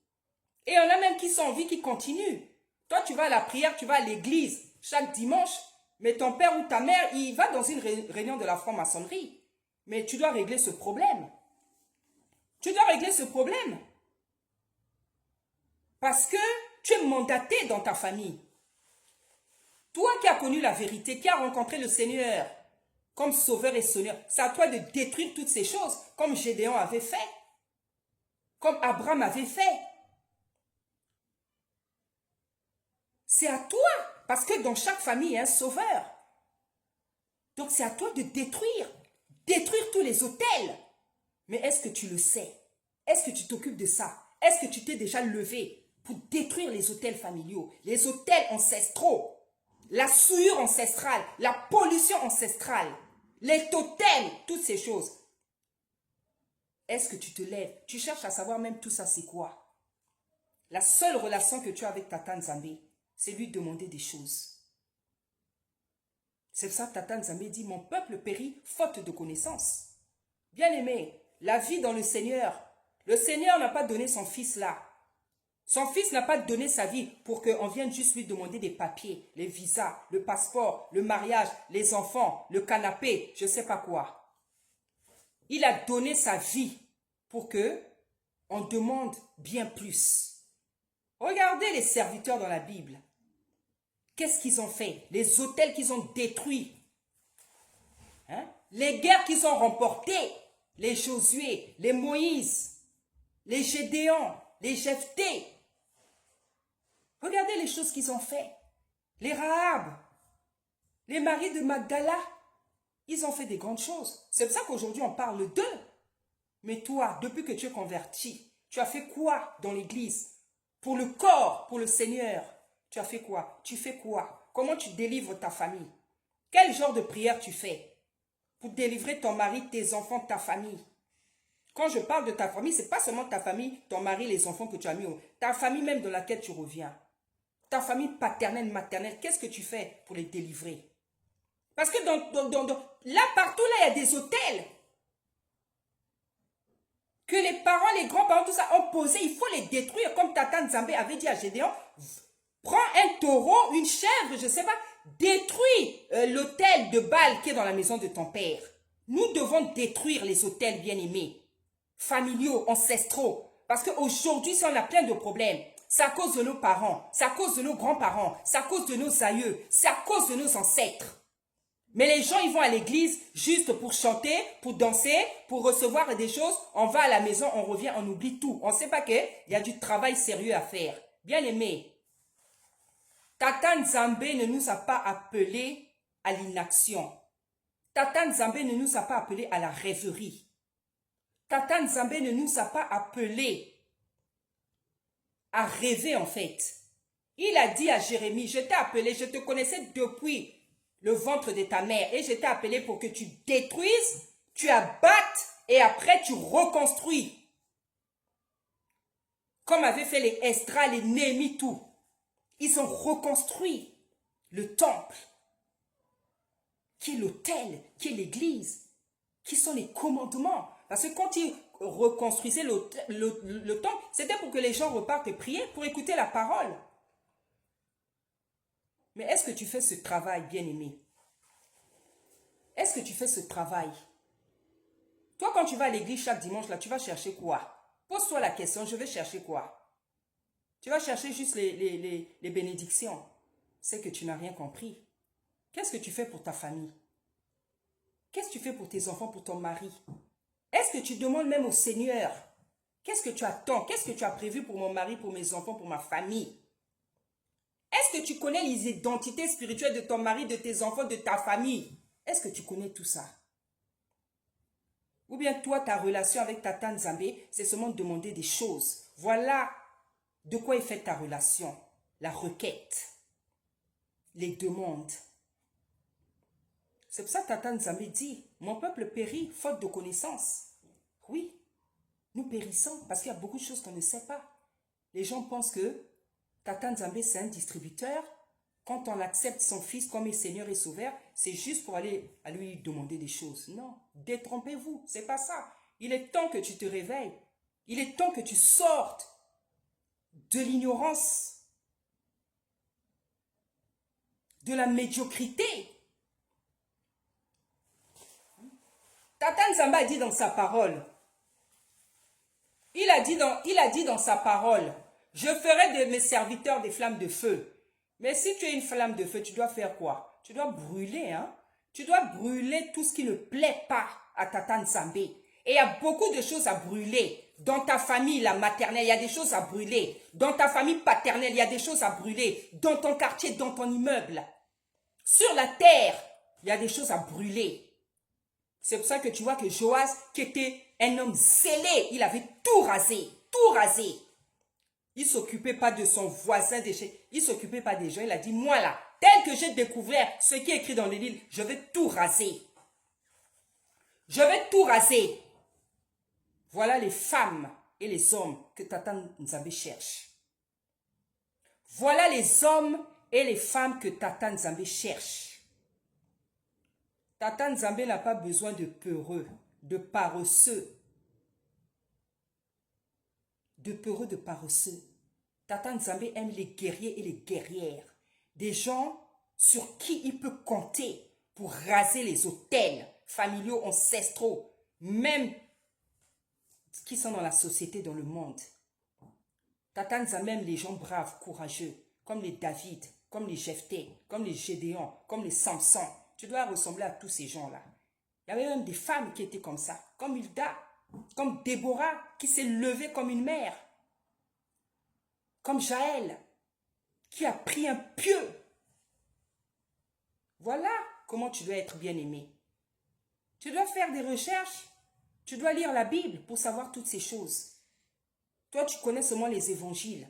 Et il y en a même qui sont en vie, qui continuent. Toi, tu vas à la prière, tu vas à l'église chaque dimanche, mais ton père ou ta mère, il va dans une réunion de la franc-maçonnerie. Mais tu dois régler ce problème. Tu dois régler ce problème. Parce que tu es mandaté dans ta famille. Toi qui as connu la vérité, qui as rencontré le Seigneur comme sauveur et seigneur, c'est à toi de détruire toutes ces choses comme Gédéon avait fait. Comme Abraham avait fait. C'est à toi. Parce que dans chaque famille, il y a un sauveur. Donc c'est à toi de détruire tous les autels. Mais est-ce que tu le sais? Est-ce que tu t'occupes de ça? Est-ce que tu t'es déjà levé pour détruire les autels familiaux, les autels ancestraux, la souillure ancestrale, la pollution ancestrale, les totems, toutes ces choses? Est-ce que tu te lèves? Tu cherches à savoir même tout ça, c'est quoi? La seule relation que tu as avec Tata Nzambe, c'est lui demander des choses. C'est ça, Tata Nzambe dit, mon peuple périt faute de connaissance. Bien aimé, la vie dans le Seigneur n'a pas donné son fils là. Son fils n'a pas donné sa vie pour qu'on vienne juste lui demander des papiers, les visas, le passeport, le mariage, les enfants, le canapé, je ne sais pas quoi. Il a donné sa vie pour que on demande bien plus. Regardez les serviteurs dans la Bible. Qu'est-ce qu'ils ont fait? Les autels qu'ils ont détruits. Hein? Les guerres qu'ils ont remportées. Les Josué, les Moïse, les Gédéon, les Jephthé. Regardez les choses qu'ils ont fait. Les Rahab, les maris de Magdala. Ils ont fait des grandes choses. C'est pour ça qu'aujourd'hui on parle d'eux. Mais toi, depuis que tu es converti, tu as fait quoi dans l'église? Pour le corps, pour le Seigneur, tu as fait quoi? Tu fais quoi? Comment tu délivres ta famille? Quel genre de prière tu fais pour délivrer ton mari, tes enfants, ta famille? Quand je parle de ta famille, ce n'est pas seulement ta famille, ton mari, les enfants que tu as mis, ta famille même de laquelle tu reviens. Ta famille paternelle, maternelle, qu'est-ce que tu fais pour les délivrer? Parce que là, partout, là, il y a des hôtels que les parents, les grands-parents, tout ça ont posé. Il faut les détruire, comme Tata Nzambe avait dit à Gédéon. Prends un taureau, une chèvre, je ne sais pas, détruis l'hôtel de Baal qui est dans la maison de ton père. Nous devons détruire les hôtels bien-aimés, familiaux, ancestraux. Parce qu'aujourd'hui, si on a plein de problèmes, c'est à cause de nos parents, c'est à cause de nos grands-parents, c'est à cause de nos aïeux, c'est à cause de nos ancêtres. Mais les gens, ils vont à l'église juste pour chanter, pour danser, pour recevoir des choses. On va à la maison, on revient, on oublie tout. On ne sait pas qu'il y a du travail sérieux à faire. Bien aimé, Tata Nzambe ne nous a pas appelés à l'inaction. Tata Nzambe ne nous a pas appelés à la rêverie. Tata Nzambe ne nous a pas appelés à rêver en fait. Il a dit à Jérémie, je t'ai appelé, je te connaissais depuis le ventre de ta mère et je t'ai appelé pour que tu détruises, tu abattes et après tu reconstruis. Comme avaient fait les Esdras, les Néhémie, tout. Ils ont reconstruit le temple, qui est l'autel, qui est l'église, qui sont les commandements. Parce que quand ils reconstruisaient le temple, c'était pour que les gens repartent et prier, pour écouter la parole. Mais est-ce que tu fais ce travail, bien-aimé? Est-ce que tu fais ce travail? Toi, quand tu vas à l'église chaque dimanche, là, tu vas chercher quoi? Pose-toi la question, je vais chercher quoi? Tu vas chercher juste les bénédictions. C'est que tu n'as rien compris. Qu'est-ce que tu fais pour ta famille? Qu'est-ce que tu fais pour tes enfants, pour ton mari? Est-ce que tu demandes même au Seigneur? Qu'est-ce que tu attends? Qu'est-ce que tu as prévu pour mon mari, pour mes enfants, pour ma famille? Est-ce que tu connais les identités spirituelles de ton mari, de tes enfants, de ta famille? Est-ce que tu connais tout ça? Ou bien toi, ta relation avec Tata Nzambe, c'est seulement demander des choses. Voilà de quoi est faite ta relation. La requête. Les demandes. C'est pour ça que Tata Nzambe dit, mon peuple périt faute de connaissance. Oui, nous périssons parce qu'il y a beaucoup de choses qu'on ne sait pas. Les gens pensent que Tata Nzambe, c'est un distributeur. Quand on accepte son fils comme Seigneur et Sauveur, c'est juste pour aller à lui demander des choses. Non, détrompez-vous, c'est pas ça. Il est temps que tu te réveilles. Il est temps que tu sortes de l'ignorance, de la médiocrité. Tata Nzambe a dit dans sa parole, il a dit dans sa parole, je ferai de mes serviteurs des flammes de feu. Mais si tu es une flamme de feu, tu dois faire quoi? Tu dois brûler, hein? Tu dois brûler tout ce qui ne plaît pas à Tata Nzambe. Et il y a beaucoup de choses à brûler. Dans ta famille, la maternelle, il y a des choses à brûler. Dans ta famille paternelle, il y a des choses à brûler. Dans ton quartier, dans ton immeuble. Sur la terre, il y a des choses à brûler. C'est pour ça que tu vois que Joas, qui était un homme zélé, il avait tout rasé, tout rasé. Il ne s'occupait pas de son voisin, il ne s'occupait pas des gens. Il a dit, moi là, tel que j'ai découvert ce qui est écrit dans les livres, je vais tout raser. Je vais tout raser. Voilà les femmes et les hommes que Tata Nzambe cherche. Voilà les hommes et les femmes que Tata Nzambe cherche. Tata Nzambe n'a pas besoin de peureux, de paresseux. De peureux, de paresseux. Tata Nzambe aime les guerriers et les guerrières. Des gens sur qui il peut compter pour raser les autels familiaux, ancestraux, même qui sont dans la société, dans le monde. T'attends à même les gens braves, courageux, comme les David, comme les Jephthé, comme les Gédéon, comme les Samson. Tu dois ressembler à tous ces gens-là. Il y avait même des femmes qui étaient comme ça, comme Hilda, comme Déborah, qui s'est levée comme une mère, comme Jaël, qui a pris un pieu. Voilà comment tu dois être bien aimé. Tu dois faire des recherches, tu dois lire la Bible pour savoir toutes ces choses. Toi, tu connais seulement les évangiles.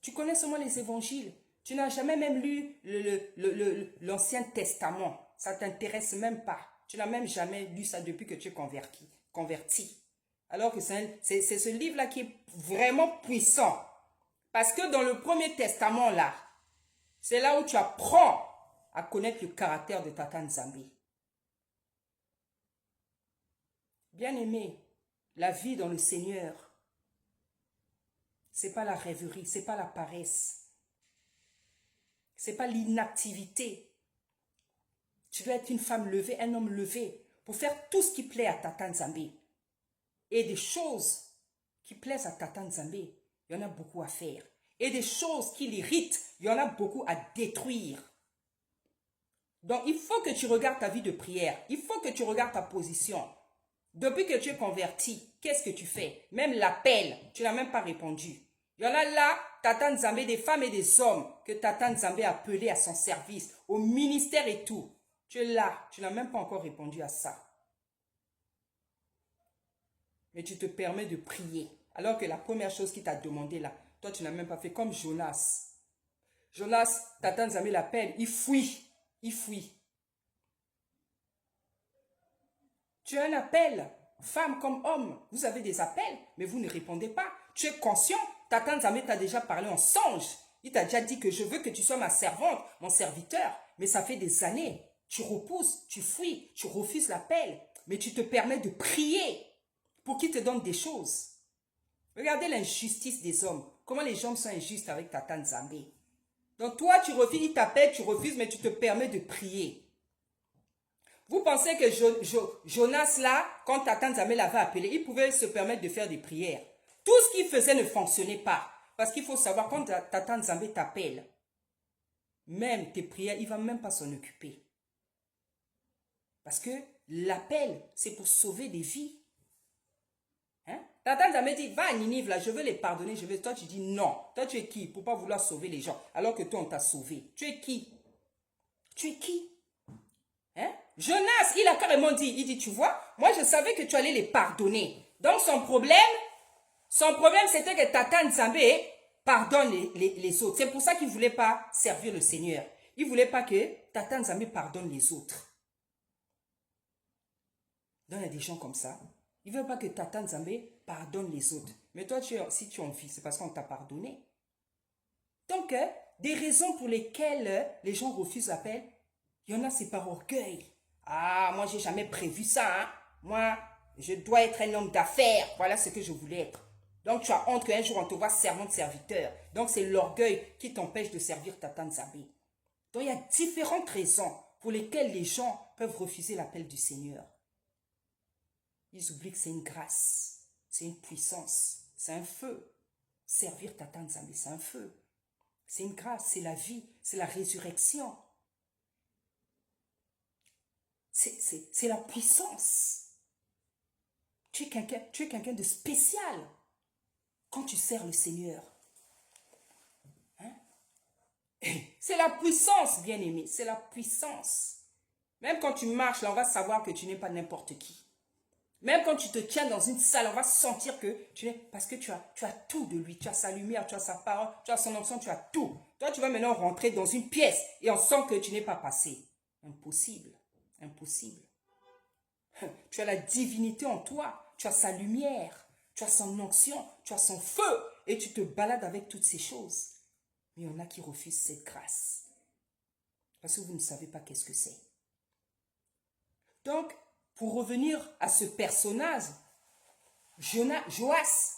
Tu connais seulement les évangiles. Tu n'as jamais même lu l'Ancien Testament. Ça ne t'intéresse même pas. Tu n'as même jamais lu ça depuis que tu es converti. Alors que c'est ce livre-là qui est vraiment puissant. Parce que dans le Premier Testament, là, c'est là où tu apprends à connaître le caractère de Tata Nzambe. Bien-aimé, la vie dans le Seigneur, ce n'est pas la rêverie, ce n'est pas la paresse. Ce n'est pas l'inactivité. Tu dois être une femme levée, un homme levé, pour faire tout ce qui plaît à Tata Nzambe. Et des choses qui plaisent à Tata Nzambe, il y en a beaucoup à faire. Et des choses qui l'irritent, il y en a beaucoup à détruire. Donc, il faut que tu regardes ta vie de prière. Il faut que tu regardes ta position. Depuis que tu es converti, qu'est-ce que tu fais? Même l'appel, tu n'as même pas répondu. Il y en a là, Tata Nzambe, des femmes et des hommes que Tata Nzambe a appelés à son service, au ministère et tout. Tu es là, tu n'as même pas encore répondu à ça. Mais tu te permets de prier. Alors que la première chose qu'il t'a demandé là, toi tu n'as même pas fait, comme Jonas. Jonas, Tata Nzambe l'appelle, il fuit. Il fuit. Tu as un appel, femme comme homme. Vous avez des appels, mais vous ne répondez pas. Tu es conscient. Tata Nzambe t'a déjà parlé en songe. Il t'a déjà dit que je veux que tu sois ma servante, mon serviteur. Mais ça fait des années. Tu repousses, tu fuis, tu refuses l'appel. Mais tu te permets de prier pour qu'il te donne des choses. Regardez l'injustice des hommes. Comment les gens sont injustes avec Tata Nzambe. Donc toi, tu refuses, il t'appelle, tu refuses, mais tu te permets de prier. Vous pensez que Jonas là, quand Tata Nzambe l'avait appelé, il pouvait se permettre de faire des prières. Tout ce qu'il faisait ne fonctionnait pas. Parce qu'il faut savoir, quand Tata Nzambe t'appelle, même tes prières, il ne va même pas s'en occuper. Parce que l'appel, c'est pour sauver des vies. Hein? Tata Nzambe dit, va à Ninive là, je veux les pardonner. Toi, tu dis non. Toi, tu es qui pour ne pas vouloir sauver les gens alors que toi, on t'a sauvé? Tu es qui? Tu es qui? Hein? Jonas, il a carrément dit, il dit, tu vois, moi je savais que tu allais les pardonner. Donc son problème c'était que Tata Nzambe pardonne les autres. C'est pour ça qu'il ne voulait pas servir le Seigneur. Il ne voulait pas que Tata Nzambe pardonne les autres. Donc il y a des gens comme ça. Ils ne veulent pas que Tata Nzambe pardonne les autres. Mais toi, si tu en vis, c'est parce qu'on t'a pardonné. Donc, des raisons pour lesquelles les gens refusent l'appel, il y en a, c'est par orgueil. Ah, moi, j'ai jamais prévu ça. Hein. Moi, je dois être un homme d'affaires. Voilà ce que je voulais être. Donc, tu as honte qu'un jour, on te voit servante serviteur. Donc, c'est l'orgueil qui t'empêche de servir Tata Nzambe. Donc, il y a différentes raisons pour lesquelles les gens peuvent refuser l'appel du Seigneur. Ils oublient que c'est une grâce, c'est une puissance, c'est un feu. Servir Tata Nzambe, c'est un feu. C'est une grâce, c'est la vie, c'est la résurrection. C'est la puissance. Tu es quelqu'un de spécial quand tu sers le Seigneur. Hein? C'est la puissance, bien-aimé, c'est la puissance. Même quand tu marches, là, on va savoir que tu n'es pas n'importe qui. Même quand tu te tiens dans une salle, on va sentir que tu n'es... Parce que tu as tout de lui. Tu as sa lumière, tu as sa parole, tu as son onction, tu as tout. Toi, tu vas maintenant rentrer dans une pièce et on sent que tu n'es pas passé. Impossible. Impossible. Tu as la divinité en toi. Tu as sa lumière. Tu as son onction. Tu as son feu. Et tu te balades avec toutes ces choses. Mais il y en a qui refusent cette grâce. Parce que vous ne savez pas qu'est-ce que c'est. Donc, pour revenir à ce personnage, Joas,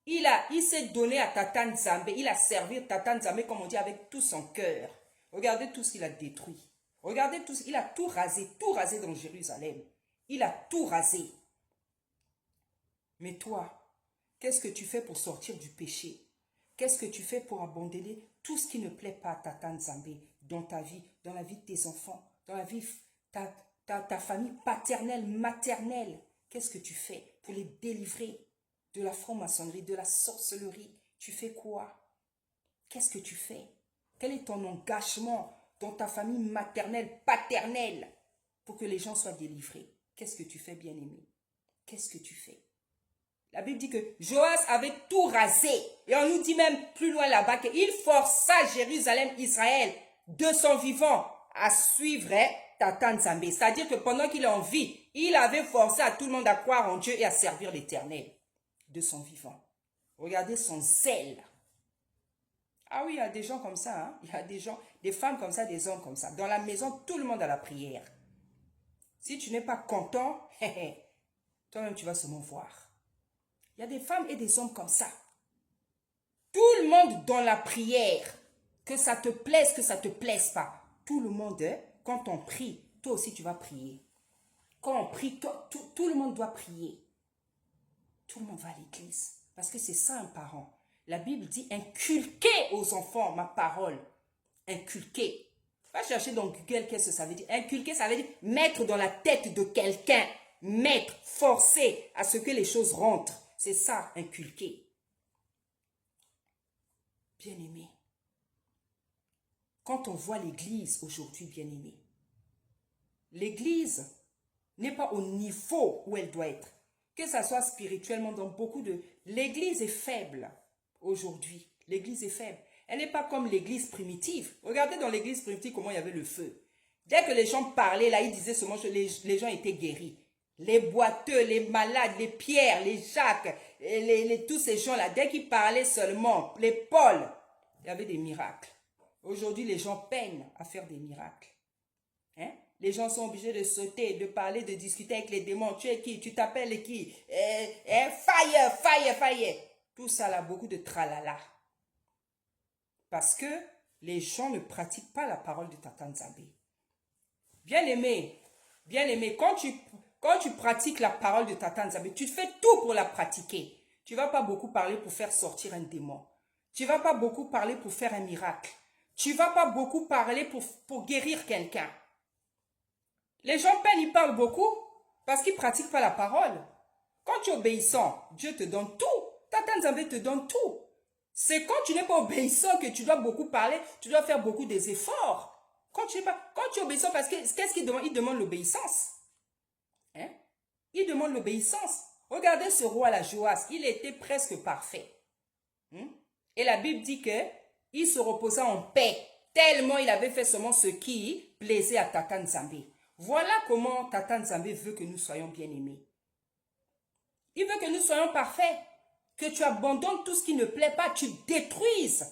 il s'est donné à Tata Nzambe. Il a servi Tata Nzambe, comme on dit, avec tout son cœur. Regardez tout ce qu'il a détruit. Regardez tout, il a tout rasé dans Jérusalem. Il a tout rasé. Mais toi, qu'est-ce que tu fais pour sortir du péché? Qu'est-ce que tu fais pour abandonner tout ce qui ne plaît pas à Tata Nzambe dans ta vie, dans la vie de tes enfants, dans la vie de ta famille paternelle, maternelle? Qu'est-ce que tu fais pour les délivrer de la franc-maçonnerie, de la sorcellerie? Tu fais quoi? Qu'est-ce que tu fais? Quel est ton engagement dans ta famille maternelle, paternelle, pour que les gens soient délivrés? Qu'est-ce que tu fais, bien-aimé? Qu'est-ce que tu fais? La Bible dit que Joas avait tout rasé. Et on nous dit même plus loin là-bas qu'il força Jérusalem, Israël, de son vivant, à suivre Tata Nzambe. C'est-à-dire que pendant qu'il est en vie, il avait forcé à tout le monde à croire en Dieu et à servir l'Éternel de son vivant. Regardez son zèle. Ah oui, il y a des gens comme ça. Hein? Il y a des gens, des femmes comme ça, des hommes comme ça. Dans la maison, tout le monde a la prière. Si tu n'es pas content, toi-même tu vas seulement voir. Il y a des femmes et des hommes comme ça. Tout le monde dans la prière. Que ça te plaise, que ça ne te plaise pas. Tout le monde, quand on prie, toi aussi tu vas prier. Quand on prie, tout le monde doit prier. Tout le monde va à l'église. Parce que c'est ça un parent. La Bible dit inculquer aux enfants ma parole. Inculquer. Va chercher dans Google qu'est-ce que ça veut dire. Inculquer, ça veut dire mettre dans la tête de quelqu'un. Mettre, forcer à ce que les choses rentrent. C'est ça, inculquer. Bien-aimé, quand on voit l'église aujourd'hui, bien-aimé, l'église n'est pas au niveau où elle doit être. Que ça soit spirituellement, dans beaucoup de... L'église est faible aujourd'hui. L'église est faible. Elle n'est pas comme l'église primitive. Regardez dans l'église primitive comment il y avait le feu. Dès que les gens parlaient, là, ils disaient seulement que les gens étaient guéris. Les boiteux, les malades, les Pierre, les Jacques, tous ces gens-là, dès qu'ils parlaient seulement, les Paul, il y avait des miracles. Aujourd'hui, les gens peinent à faire des miracles. Hein? Les gens sont obligés de sauter, de parler, de discuter avec les démons. Tu es qui? Tu t'appelles qui? Fire, fire, fire. Tout ça là, beaucoup de tralala. Parce que les gens ne pratiquent pas la parole de Tata Nzambe. Bien-aimé, quand tu pratiques la parole de Tata Nzambe, tu fais tout pour la pratiquer. Tu ne vas pas beaucoup parler pour faire sortir un démon. Tu ne vas pas beaucoup parler pour faire un miracle. Tu ne vas pas beaucoup parler pour guérir quelqu'un. Les gens peinent, ils parlent beaucoup parce qu'ils ne pratiquent pas la parole. Quand tu es obéissant, Dieu te donne tout. Tata Nzambe te donne tout. C'est quand tu n'es pas obéissant que tu dois beaucoup parler, tu dois faire beaucoup des efforts. Quand tu es obéissant, parce que qu'est-ce qu'il demande? Il demande l'obéissance. Hein? Il demande l'obéissance. Regardez ce roi, la Joas, il était presque parfait. Et la Bible dit qu'il se reposa en paix, tellement il avait fait seulement ce qui plaisait à Tata Nzambe. Voilà comment Tata Nzambe veut que nous soyons bien-aimés. Il veut que nous soyons parfaits, que tu abandonnes tout ce qui ne plaît pas, tu détruises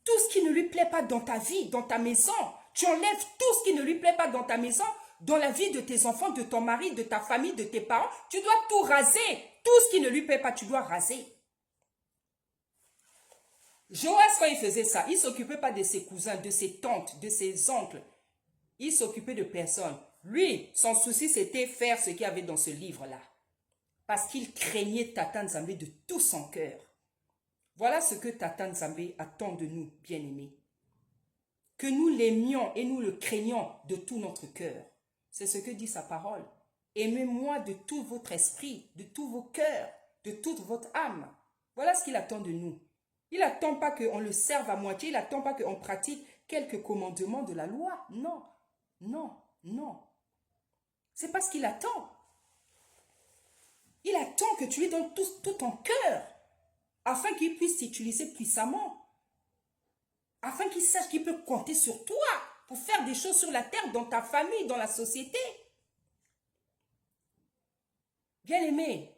tout ce qui ne lui plaît pas dans ta vie, dans ta maison. Tu enlèves tout ce qui ne lui plaît pas dans ta maison, dans la vie de tes enfants, de ton mari, de ta famille, de tes parents. Tu dois tout raser. Tout ce qui ne lui plaît pas, tu dois raser. Joas, quand il faisait ça, il ne s'occupait pas de ses cousins, de ses tantes, de ses oncles. Il s'occupait de personne. Lui, son souci, c'était faire ce qu'il y avait dans ce livre-là. Parce qu'il craignait Tata Nzambe de tout son cœur. Voilà ce que Tata Nzambe attend de nous, bien-aimés. Que nous l'aimions et nous le craignons de tout notre cœur. C'est ce que dit sa parole. Aimez-moi de tout votre esprit, de tous vos cœurs, de toute votre âme. Voilà ce qu'il attend de nous. Il n'attend pas qu'on le serve à moitié, il n'attend pas qu'on pratique quelques commandements de la loi. Non, non, non. C'est pas ce qu'il attend. Il attend que tu lui donnes tout ton cœur, afin qu'il puisse t'utiliser puissamment. Afin qu'il sache qu'il peut compter sur toi pour faire des choses sur la terre, dans ta famille, dans la société. Bien-aimé,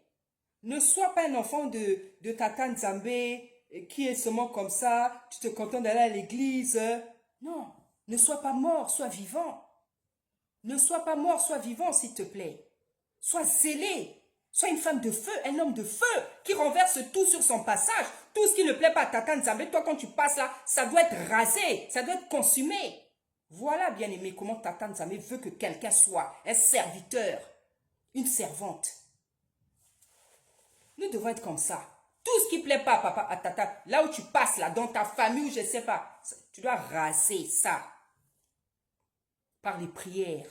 ne sois pas un enfant de Tata Nzambe qui est seulement comme ça, tu te contentes d'aller à l'église. Non, ne sois pas mort, sois vivant. Ne sois pas mort, sois vivant, s'il te plaît. Sois zélé. Sois une femme de feu, un homme de feu, qui renverse tout sur son passage. Tout ce qui ne plaît pas à Tata Nzambe, toi quand tu passes là, ça doit être rasé, ça doit être consumé. Voilà, bien-aimé, comment Tata Nzambe veut que quelqu'un soit un serviteur, une servante. Nous devons être comme ça. Tout ce qui ne plaît pas à papa, à tata, là où tu passes, là, dans ta famille, ou je ne sais pas, tu dois raser ça. Par les prières,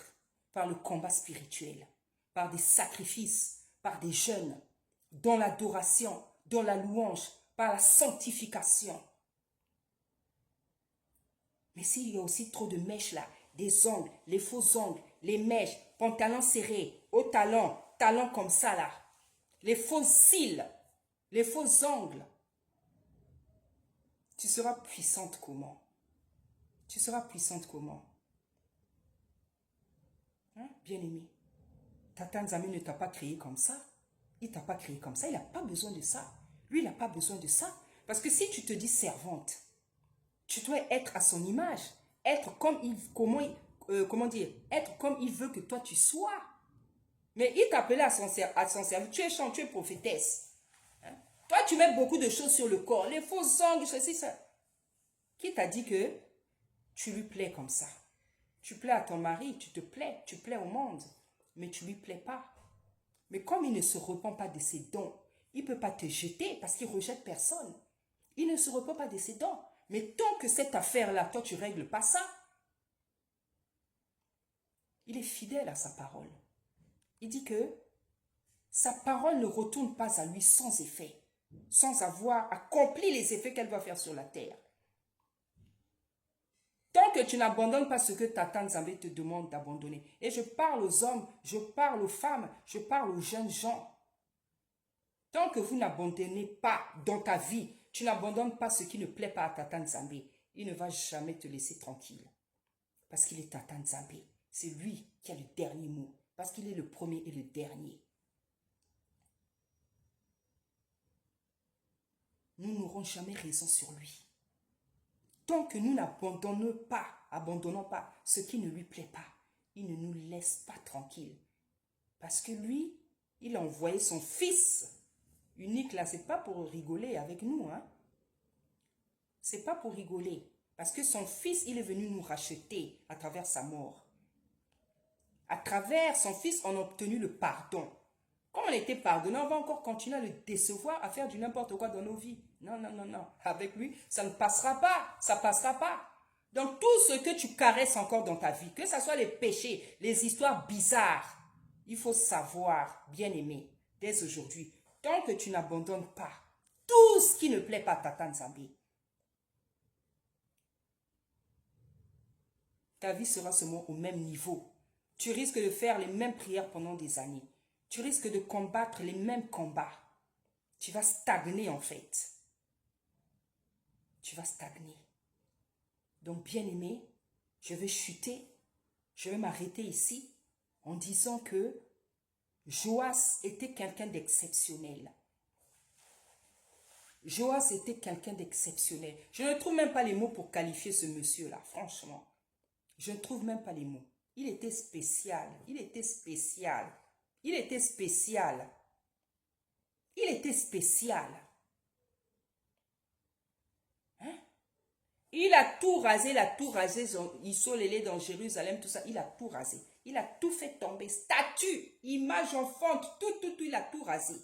par le combat spirituel, par des sacrifices, par des jeûnes, dans l'adoration, dans la louange, par la sanctification. Mais s'il y a aussi trop de mèches là, des ongles, les faux ongles, les mèches, pantalons serrés, hauts talons, talons comme ça là, les faux cils, les faux ongles, tu seras puissante comment? Tu seras puissante comment? Hein, bien-aimé, Tata Nzambe ne t'a pas créé comme ça. Il ne t'a pas créé comme ça. Il n'a pas besoin de ça. Lui, il n'a pas besoin de ça. Parce que si tu te dis servante, tu dois être à son image. Être comme il, comment dire, être comme il veut que toi tu sois. Mais il t'a appelé à son service. Tu es chante, tu es prophétesse. Hein? Toi, tu mets beaucoup de choses sur le corps. Les faux ongles, ceci, ça. Qui t'a dit que tu lui plais comme ça? Tu plais à ton mari, tu te plais, tu plais au monde. Mais tu ne lui plais pas. Mais comme il ne se repent pas de ses dons, il ne peut pas te jeter parce qu'il ne rejette personne. Il ne se repent pas de ses dons. Mais tant que cette affaire-là, toi, tu ne règles pas ça, il est fidèle à sa parole. Il dit que sa parole ne retourne pas à lui sans effet, sans avoir accompli les effets qu'elle doit faire sur la terre. Tant que tu n'abandonnes pas ce que Tata Nzambe te demande d'abandonner. Et je parle aux hommes, je parle aux femmes, je parle aux jeunes gens. Tant que vous n'abandonnez pas dans ta vie, tu n'abandonnes pas ce qui ne plaît pas à Tata Nzambe, il ne va jamais te laisser tranquille. Parce qu'il est Tata Nzambe. C'est lui qui a le dernier mot. Parce qu'il est le premier et le dernier. Nous n'aurons jamais raison sur lui. Tant que nous n'abandonnons pas ce qui ne lui plaît pas, il ne nous laisse pas tranquilles. Parce que lui, il a envoyé son fils unique là, c'est pas pour rigoler avec nous, hein. C'est pas pour rigoler. Parce que son fils, il est venu nous racheter à travers sa mort. À travers son fils, on a obtenu le pardon. Comme on était pardonné, on va encore continuer à le décevoir, à faire du n'importe quoi dans nos vies. Non, non, non, non. Avec lui, ça ne passera pas. Ça ne passera pas. Donc, tout ce que tu caresses encore dans ta vie, que ce soit les péchés, les histoires bizarres, il faut savoir, bien aimé, dès aujourd'hui, tant que tu n'abandonnes pas tout ce qui ne plaît pas à Tata Nzambe, ta vie sera seulement au même niveau. Tu risques de faire les mêmes prières pendant des années. Tu risques de combattre les mêmes combats. Tu vas stagner en fait. Tu vas stagner. Donc bien aimé, je vais chuter, je vais m'arrêter ici en disant que Joas était quelqu'un d'exceptionnel. Joas était quelqu'un d'exceptionnel. Je ne trouve même pas les mots pour qualifier ce monsieur-là, franchement. Je ne trouve même pas les mots. Il était spécial, il était spécial, il était spécial. Il était spécial. Hein? Il a tout rasé, Isolélé dans Jérusalem, tout ça, il a tout rasé. Il a tout fait tomber, statue, image enfante, tout, il a tout rasé.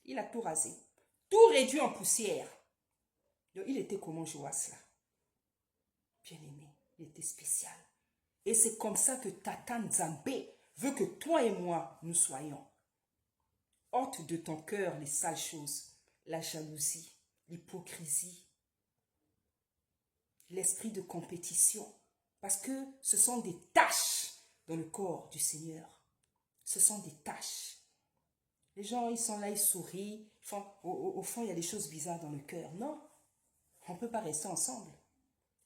Il a tout rasé. Tout réduit en poussière. Donc, il était comment Joas là? Bien aimé, il était spécial. Et c'est comme ça que Tata Nzambe veut que toi et moi, nous soyons. Ôte de ton cœur les sales choses, la jalousie, l'hypocrisie, l'esprit de compétition. Parce que ce sont des tâches dans le corps du Seigneur. Ce sont des tâches. Les gens, ils sont là, ils sourient. Au fond, il y a des choses bizarres dans le cœur. Non, on ne peut pas rester ensemble.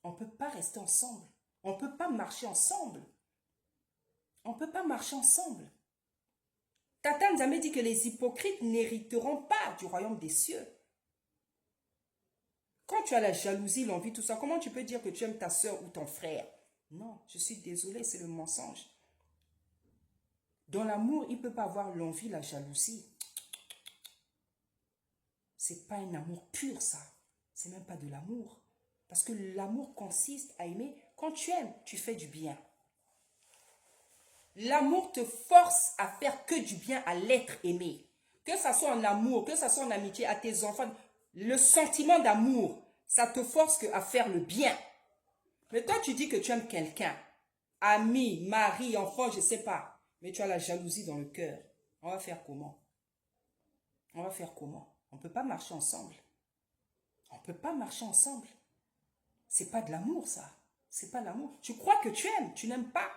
On ne peut pas rester ensemble. On ne peut pas marcher ensemble. On ne peut pas marcher ensemble. Tata Nzambe dit que les hypocrites n'hériteront pas du royaume des cieux. Quand tu as la jalousie, l'envie, tout ça, comment tu peux dire que tu aimes ta soeur ou ton frère? Non, je suis désolée, c'est le mensonge. Dans l'amour, il ne peut pas avoir l'envie, la jalousie. Ce n'est pas un amour pur, ça. Ce n'est même pas de l'amour. Parce que l'amour consiste à aimer. Quand tu aimes, tu fais du bien. L'amour te force à faire que du bien à l'être aimé. que ça soit en amour, que ça soit en amitié, à tes enfants, le sentiment d'amour, ça te force à faire le bien. Mais toi, tu dis que tu aimes quelqu'un, ami, mari, enfant, je ne sais pas, mais tu as la jalousie dans le cœur. On va faire comment? On va faire comment? On ne peut pas marcher ensemble. On ne peut pas marcher ensemble. C'est pas de l'amour, ça. C'est pas l'amour. Tu crois que tu aimes, tu n'aimes pas.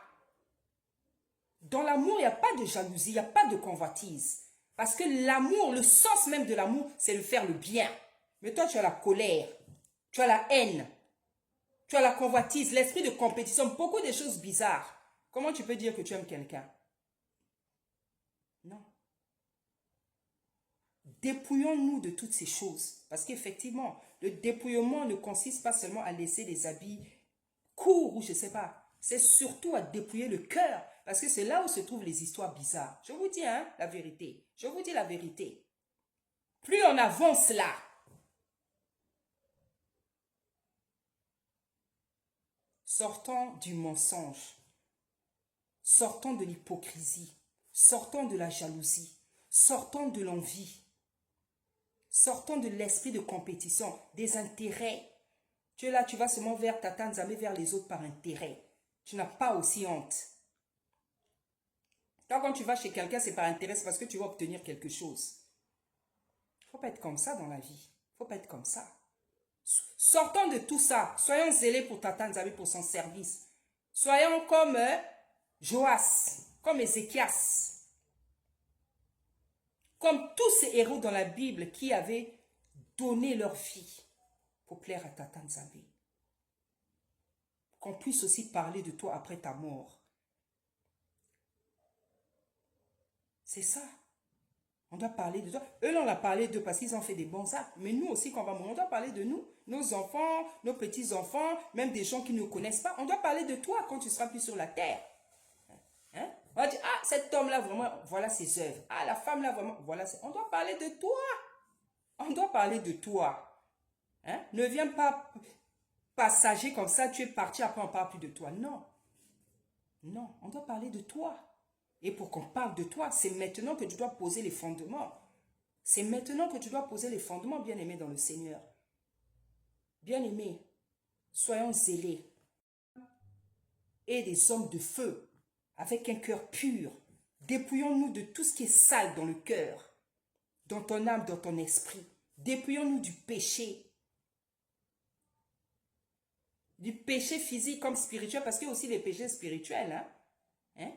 Dans l'amour, il n'y a pas de jalousie, il n'y a pas de convoitise. Parce que l'amour, le sens même de l'amour, c'est de faire le bien. Mais toi, tu as la colère, tu as la haine, tu as la convoitise, l'esprit de compétition, beaucoup de choses bizarres. Comment tu peux dire que tu aimes quelqu'un? Non. Dépouillons-nous de toutes ces choses. Parce qu'effectivement, le dépouillement ne consiste pas seulement à laisser des habits courts ou je ne sais pas. C'est surtout à dépouiller le cœur. Parce que c'est là où se trouvent les histoires bizarres. Je vous dis, hein, la vérité. Je vous dis la vérité. Plus on avance là, sortons du mensonge, sortons de l'hypocrisie, sortons de la jalousie, sortons de l'envie, sortons de l'esprit de compétition, des intérêts. Tu es là, tu vas seulement vers Tata Nzambe, vers les autres par intérêt. Tu n'as pas aussi honte. Quand tu vas chez quelqu'un, c'est par intérêt, c'est parce que tu vas obtenir quelque chose. Il ne faut pas être comme ça dans la vie. Il ne faut pas être comme ça. Sortons de tout ça. Soyons zélés pour Tata Nzambe, pour son service. Soyons comme Joas, comme Ézéchias. Comme tous ces héros dans la Bible qui avaient donné leur vie pour plaire à Tata Nzambe. Qu'on puisse aussi parler de toi après ta mort. C'est ça. On doit parler de toi. Eux, on a parlé d'eux parce qu'ils ont fait des bons actes. Mais nous aussi, quand on va mourir, on doit parler de nous. Nos enfants, nos petits-enfants, même des gens qui ne nous connaissent pas. On doit parler de toi quand tu seras plus sur la terre. Hein? On va dire, ah, cet homme-là, vraiment, voilà ses œuvres. Ah, la femme-là, vraiment, voilà. On doit parler de toi. On doit parler de toi. Hein? Ne viens pas passager comme ça, tu es parti, après on ne parle plus de toi. Non. Non, on doit parler de toi. Et pour qu'on parle de toi, c'est maintenant que tu dois poser les fondements. C'est maintenant que tu dois poser les fondements, bien-aimés dans le Seigneur. Bien-aimés, soyons zélés et des hommes de feu, avec un cœur pur. Dépouillons-nous de tout ce qui est sale dans le cœur, dans ton âme, dans ton esprit. Dépouillons-nous du péché physique comme spirituel, parce qu'il y a aussi les péchés spirituels. Hein?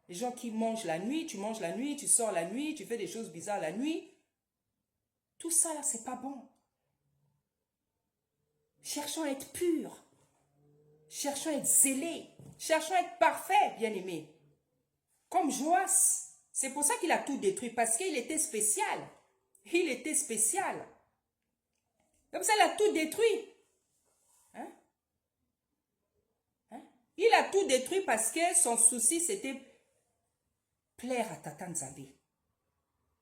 Les gens qui mangent la nuit, tu manges la nuit, tu sors la nuit, tu fais des choses bizarres la nuit. Tout ça là, c'est pas bon. Cherchons à être purs. Cherchons à être zélés. Cherchons à être parfaits, bien-aimés. Comme Joas. C'est pour ça qu'il a tout détruit, parce qu'il était spécial. Il était spécial. Comme ça, il a tout détruit. Hein? Hein? Il a tout détruit parce que son souci, c'était plaire à Tata Nzambe.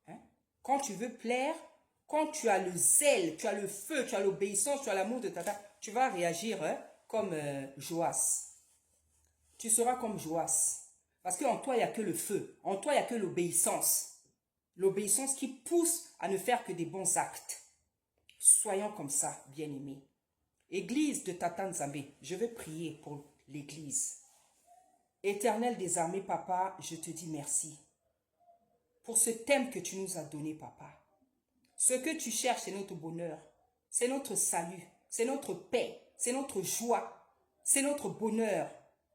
Hein? Quand tu veux plaire, quand tu as le zèle, tu as le feu, tu as l'obéissance, tu as l'amour de Tata, tu vas réagir comme Joas. Tu seras comme Joas. Parce qu'en toi, il n'y a que le feu. En toi, il n'y a que l'obéissance. L'obéissance qui pousse à ne faire que des bons actes. Soyons comme ça, bien-aimés. Église de Tata Nzambe, je vais prier pour l'église. Éternel des armées, papa, je te dis merci pour ce thème que tu nous as donné, papa. Ce que tu cherches, c'est notre bonheur, c'est notre salut, c'est notre paix, c'est notre joie, c'est notre bonheur.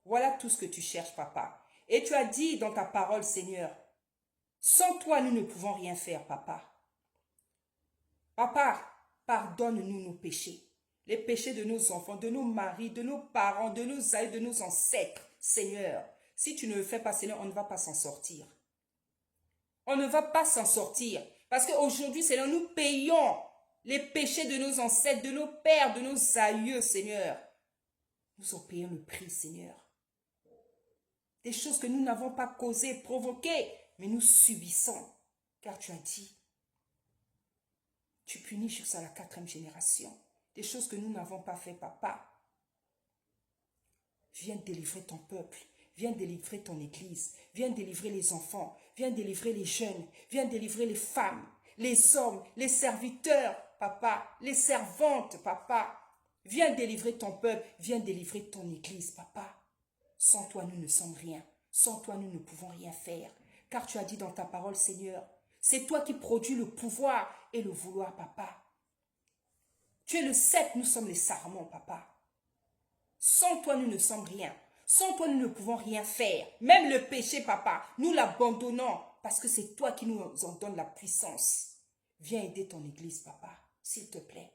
Voilà tout ce que tu cherches, papa. Et tu as dit dans ta parole, Seigneur, sans toi, nous ne pouvons rien faire, papa. Papa, pardonne-nous nos péchés. Les péchés de nos enfants, de nos maris, de nos parents, de nos aïeux, de nos ancêtres. Seigneur, si tu ne le fais pas, Seigneur, on ne va pas s'en sortir. On ne va pas s'en sortir. Parce qu'aujourd'hui, Seigneur, nous payons les péchés de nos ancêtres, de nos pères, de nos aïeux, Seigneur. Nous en payons le prix, Seigneur. Des choses que nous n'avons pas causées, provoquées, mais nous subissons. Car tu as dit, tu punis jusqu'à la 4e génération. Des choses que nous n'avons pas fait, papa. Viens délivrer ton peuple. Viens délivrer ton église. Viens délivrer les enfants. Viens délivrer les jeunes. Viens délivrer les femmes, les hommes, les serviteurs, papa, les servantes, papa. Viens délivrer ton peuple. Viens délivrer ton église, papa. Sans toi, nous ne sommes rien. Sans toi, nous ne pouvons rien faire. Car tu as dit dans ta parole, Seigneur, c'est toi qui produis le pouvoir et le vouloir, papa. Tu es le cep, nous sommes les sarments, papa. Sans toi, nous ne sommes rien. Sans toi, nous ne pouvons rien faire. Même le péché, papa, nous l'abandonnons parce que c'est toi qui nous en donne la puissance. Viens aider ton église, papa, s'il te plaît.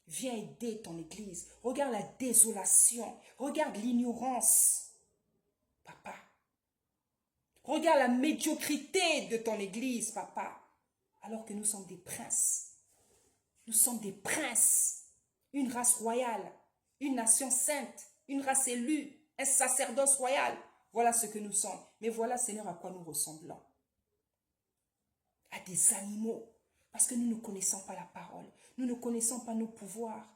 Viens aider ton église. Regarde la désolation. Regarde l'ignorance, papa. Regarde la médiocrité de ton église, papa. Alors que nous sommes des princes. Nous sommes des princes. Une race royale. Une nation sainte. Une race élue. Un sacerdoce royal. Voilà ce que nous sommes. Mais voilà, Seigneur, à quoi nous ressemblons. À des animaux. Parce que nous ne connaissons pas la parole. Nous ne connaissons pas nos pouvoirs.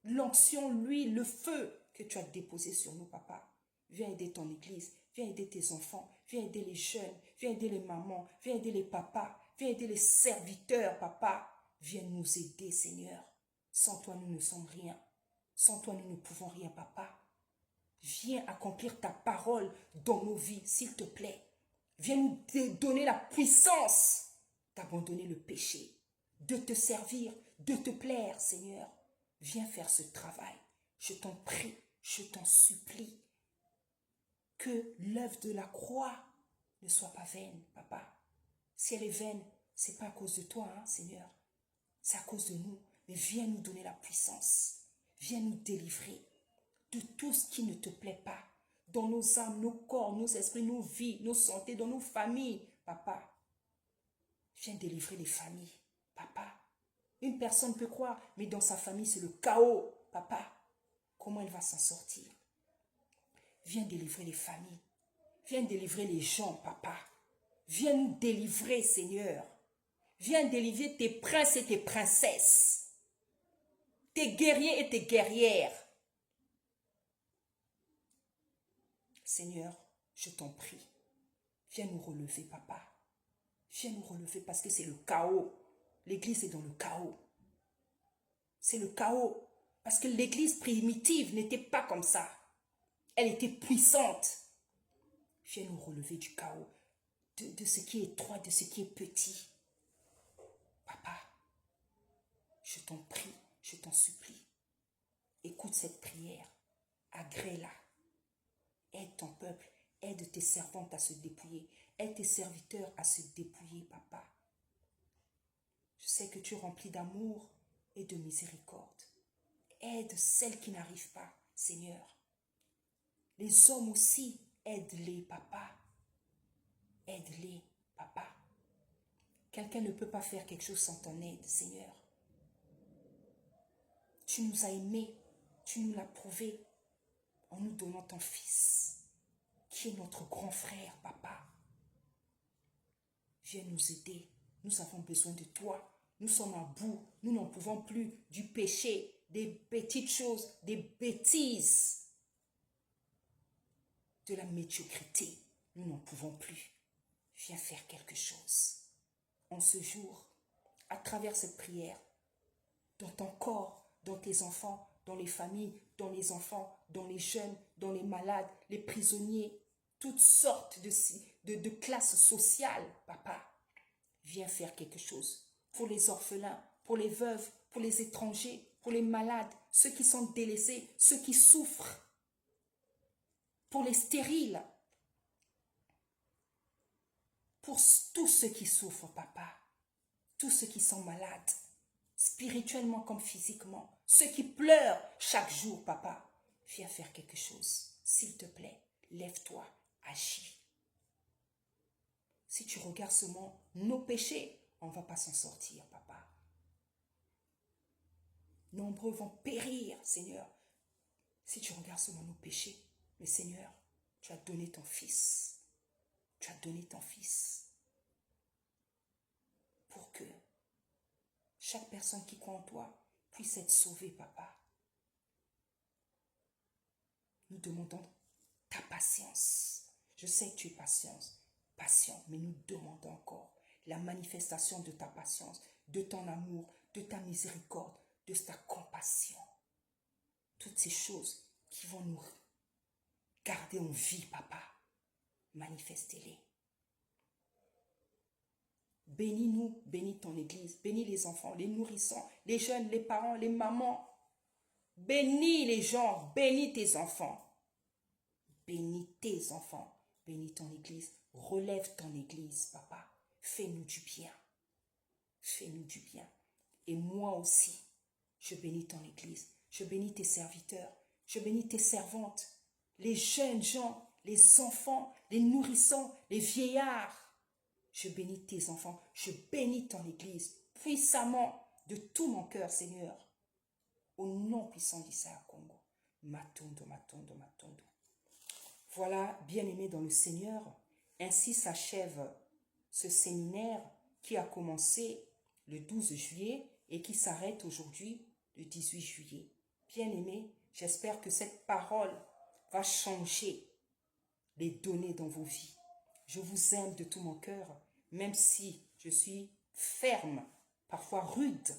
L'onction, l'huile, le feu que tu as déposé sur nous, papa. Viens aider ton église. Viens aider tes enfants. Viens aider les jeunes. Viens aider les mamans. Viens aider les papas. Viens aider les serviteurs, papa. Viens nous aider, Seigneur. Sans toi, nous ne sommes rien. Sans toi, nous ne pouvons rien, papa. Viens accomplir ta parole dans nos vies, s'il te plaît. Viens nous donner la puissance d'abandonner le péché, de te servir, de te plaire, Seigneur. Viens faire ce travail. Je t'en prie, je t'en supplie. Que l'œuvre de la croix ne soit pas vaine, papa. Si elle est vaine, ce n'est pas à cause de toi, hein, Seigneur. C'est à cause de nous. Mais viens nous donner la puissance. Viens nous délivrer de tout ce qui ne te plaît pas. Dans nos âmes, nos corps, nos esprits, nos vies, nos santé, dans nos familles, papa. Viens délivrer les familles, papa. Une personne peut croire, mais dans sa famille, c'est le chaos, papa. Comment elle va s'en sortir? Viens délivrer les familles. Viens délivrer les gens, papa. Viens nous délivrer, Seigneur. Viens délivrer tes princes et tes princesses. Tes guerriers et tes guerrières. Seigneur, je t'en prie. Viens nous relever, papa. Viens nous relever parce que c'est le chaos. L'église est dans le chaos. C'est le chaos. Parce que l'église primitive n'était pas comme ça. Elle était puissante. Viens nous relever du chaos. De ce qui est étroit, de ce qui est petit. Papa, je t'en prie, je t'en supplie. Écoute cette prière. Agrée-la. Aide ton peuple. Aide tes servantes à se dépouiller. Aide tes serviteurs à se dépouiller, papa. Je sais que tu es rempli d'amour et de miséricorde. Aide celles qui n'arrivent pas, Seigneur. Les hommes aussi, aide-les, papa. Aide-les, papa. Quelqu'un ne peut pas faire quelque chose sans ton aide, Seigneur. Tu nous as aimés, tu nous l'as prouvé en nous donnant ton Fils, qui est notre grand frère, papa. Viens nous aider. Nous avons besoin de toi. Nous sommes à bout. Nous n'en pouvons plus du péché, des petites choses, des bêtises, de la médiocrité. Nous n'en pouvons plus. Viens faire quelque chose. En ce jour, à travers cette prière, dans ton corps, dans tes enfants, dans les familles, dans les enfants, dans les jeunes, dans les malades, les prisonniers, toutes sortes de classes sociales, papa. Viens faire quelque chose pour les orphelins, pour les veuves, pour les étrangers, pour les malades, ceux qui sont délaissés, ceux qui souffrent, pour les stériles, pour tous ceux qui souffrent, papa, tous ceux qui sont malades, spirituellement comme physiquement, ceux qui pleurent chaque jour, papa. Viens faire quelque chose, s'il te plaît, lève-toi, agis. Si tu regardes seulement nos péchés, on ne va pas s'en sortir, papa. Nombreux vont périr, Seigneur. Si tu regardes seulement nos péchés, mais Seigneur, tu as donné ton Fils. Tu as donné ton Fils pour que chaque personne qui croit en toi puisse être sauvée, papa. Nous demandons ta patience. Je sais que tu es patient, mais nous demandons encore la manifestation de ta patience, de ton amour, de ta miséricorde, de ta compassion. Toutes ces choses qui vont nous garder en vie, papa, manifestez-les. Bénis-nous, bénis ton Église, bénis les enfants, les nourrissons, les jeunes, les parents, les mamans. Bénis les gens, bénis tes enfants. Bénis tes enfants, bénis ton Église. Relève ton Église, papa. Fais-nous du bien. Fais-nous du bien. Et moi aussi, je bénis ton Église. Je bénis tes serviteurs. Je bénis tes servantes. Les jeunes gens, les enfants, les nourrissons, les vieillards. Je bénis tes enfants. Je bénis ton Église puissamment de tout mon cœur, Seigneur. Au nom puissant d'Isaac Congo. Matondo, matondo, matondo. Voilà, bien-aimés dans le Seigneur, ainsi s'achève ce séminaire qui a commencé le 12 juillet et qui s'arrête aujourd'hui le 18 juillet. Bien-aimés, j'espère que cette parole va changer les données dans vos vies. Je vous aime de tout mon cœur, même si je suis ferme, parfois rude.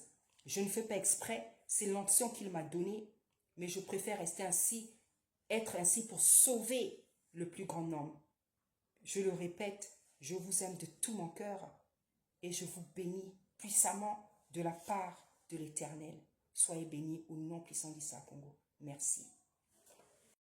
Je ne fais pas exprès, c'est l'onction qu'il m'a donnée, mais je préfère rester ainsi, être ainsi pour sauver le plus grand nombre. Je le répète, je vous aime de tout mon cœur et je vous bénis puissamment de la part de l'Éternel. Soyez bénis au nom puissant d'Isaac Congo. Merci.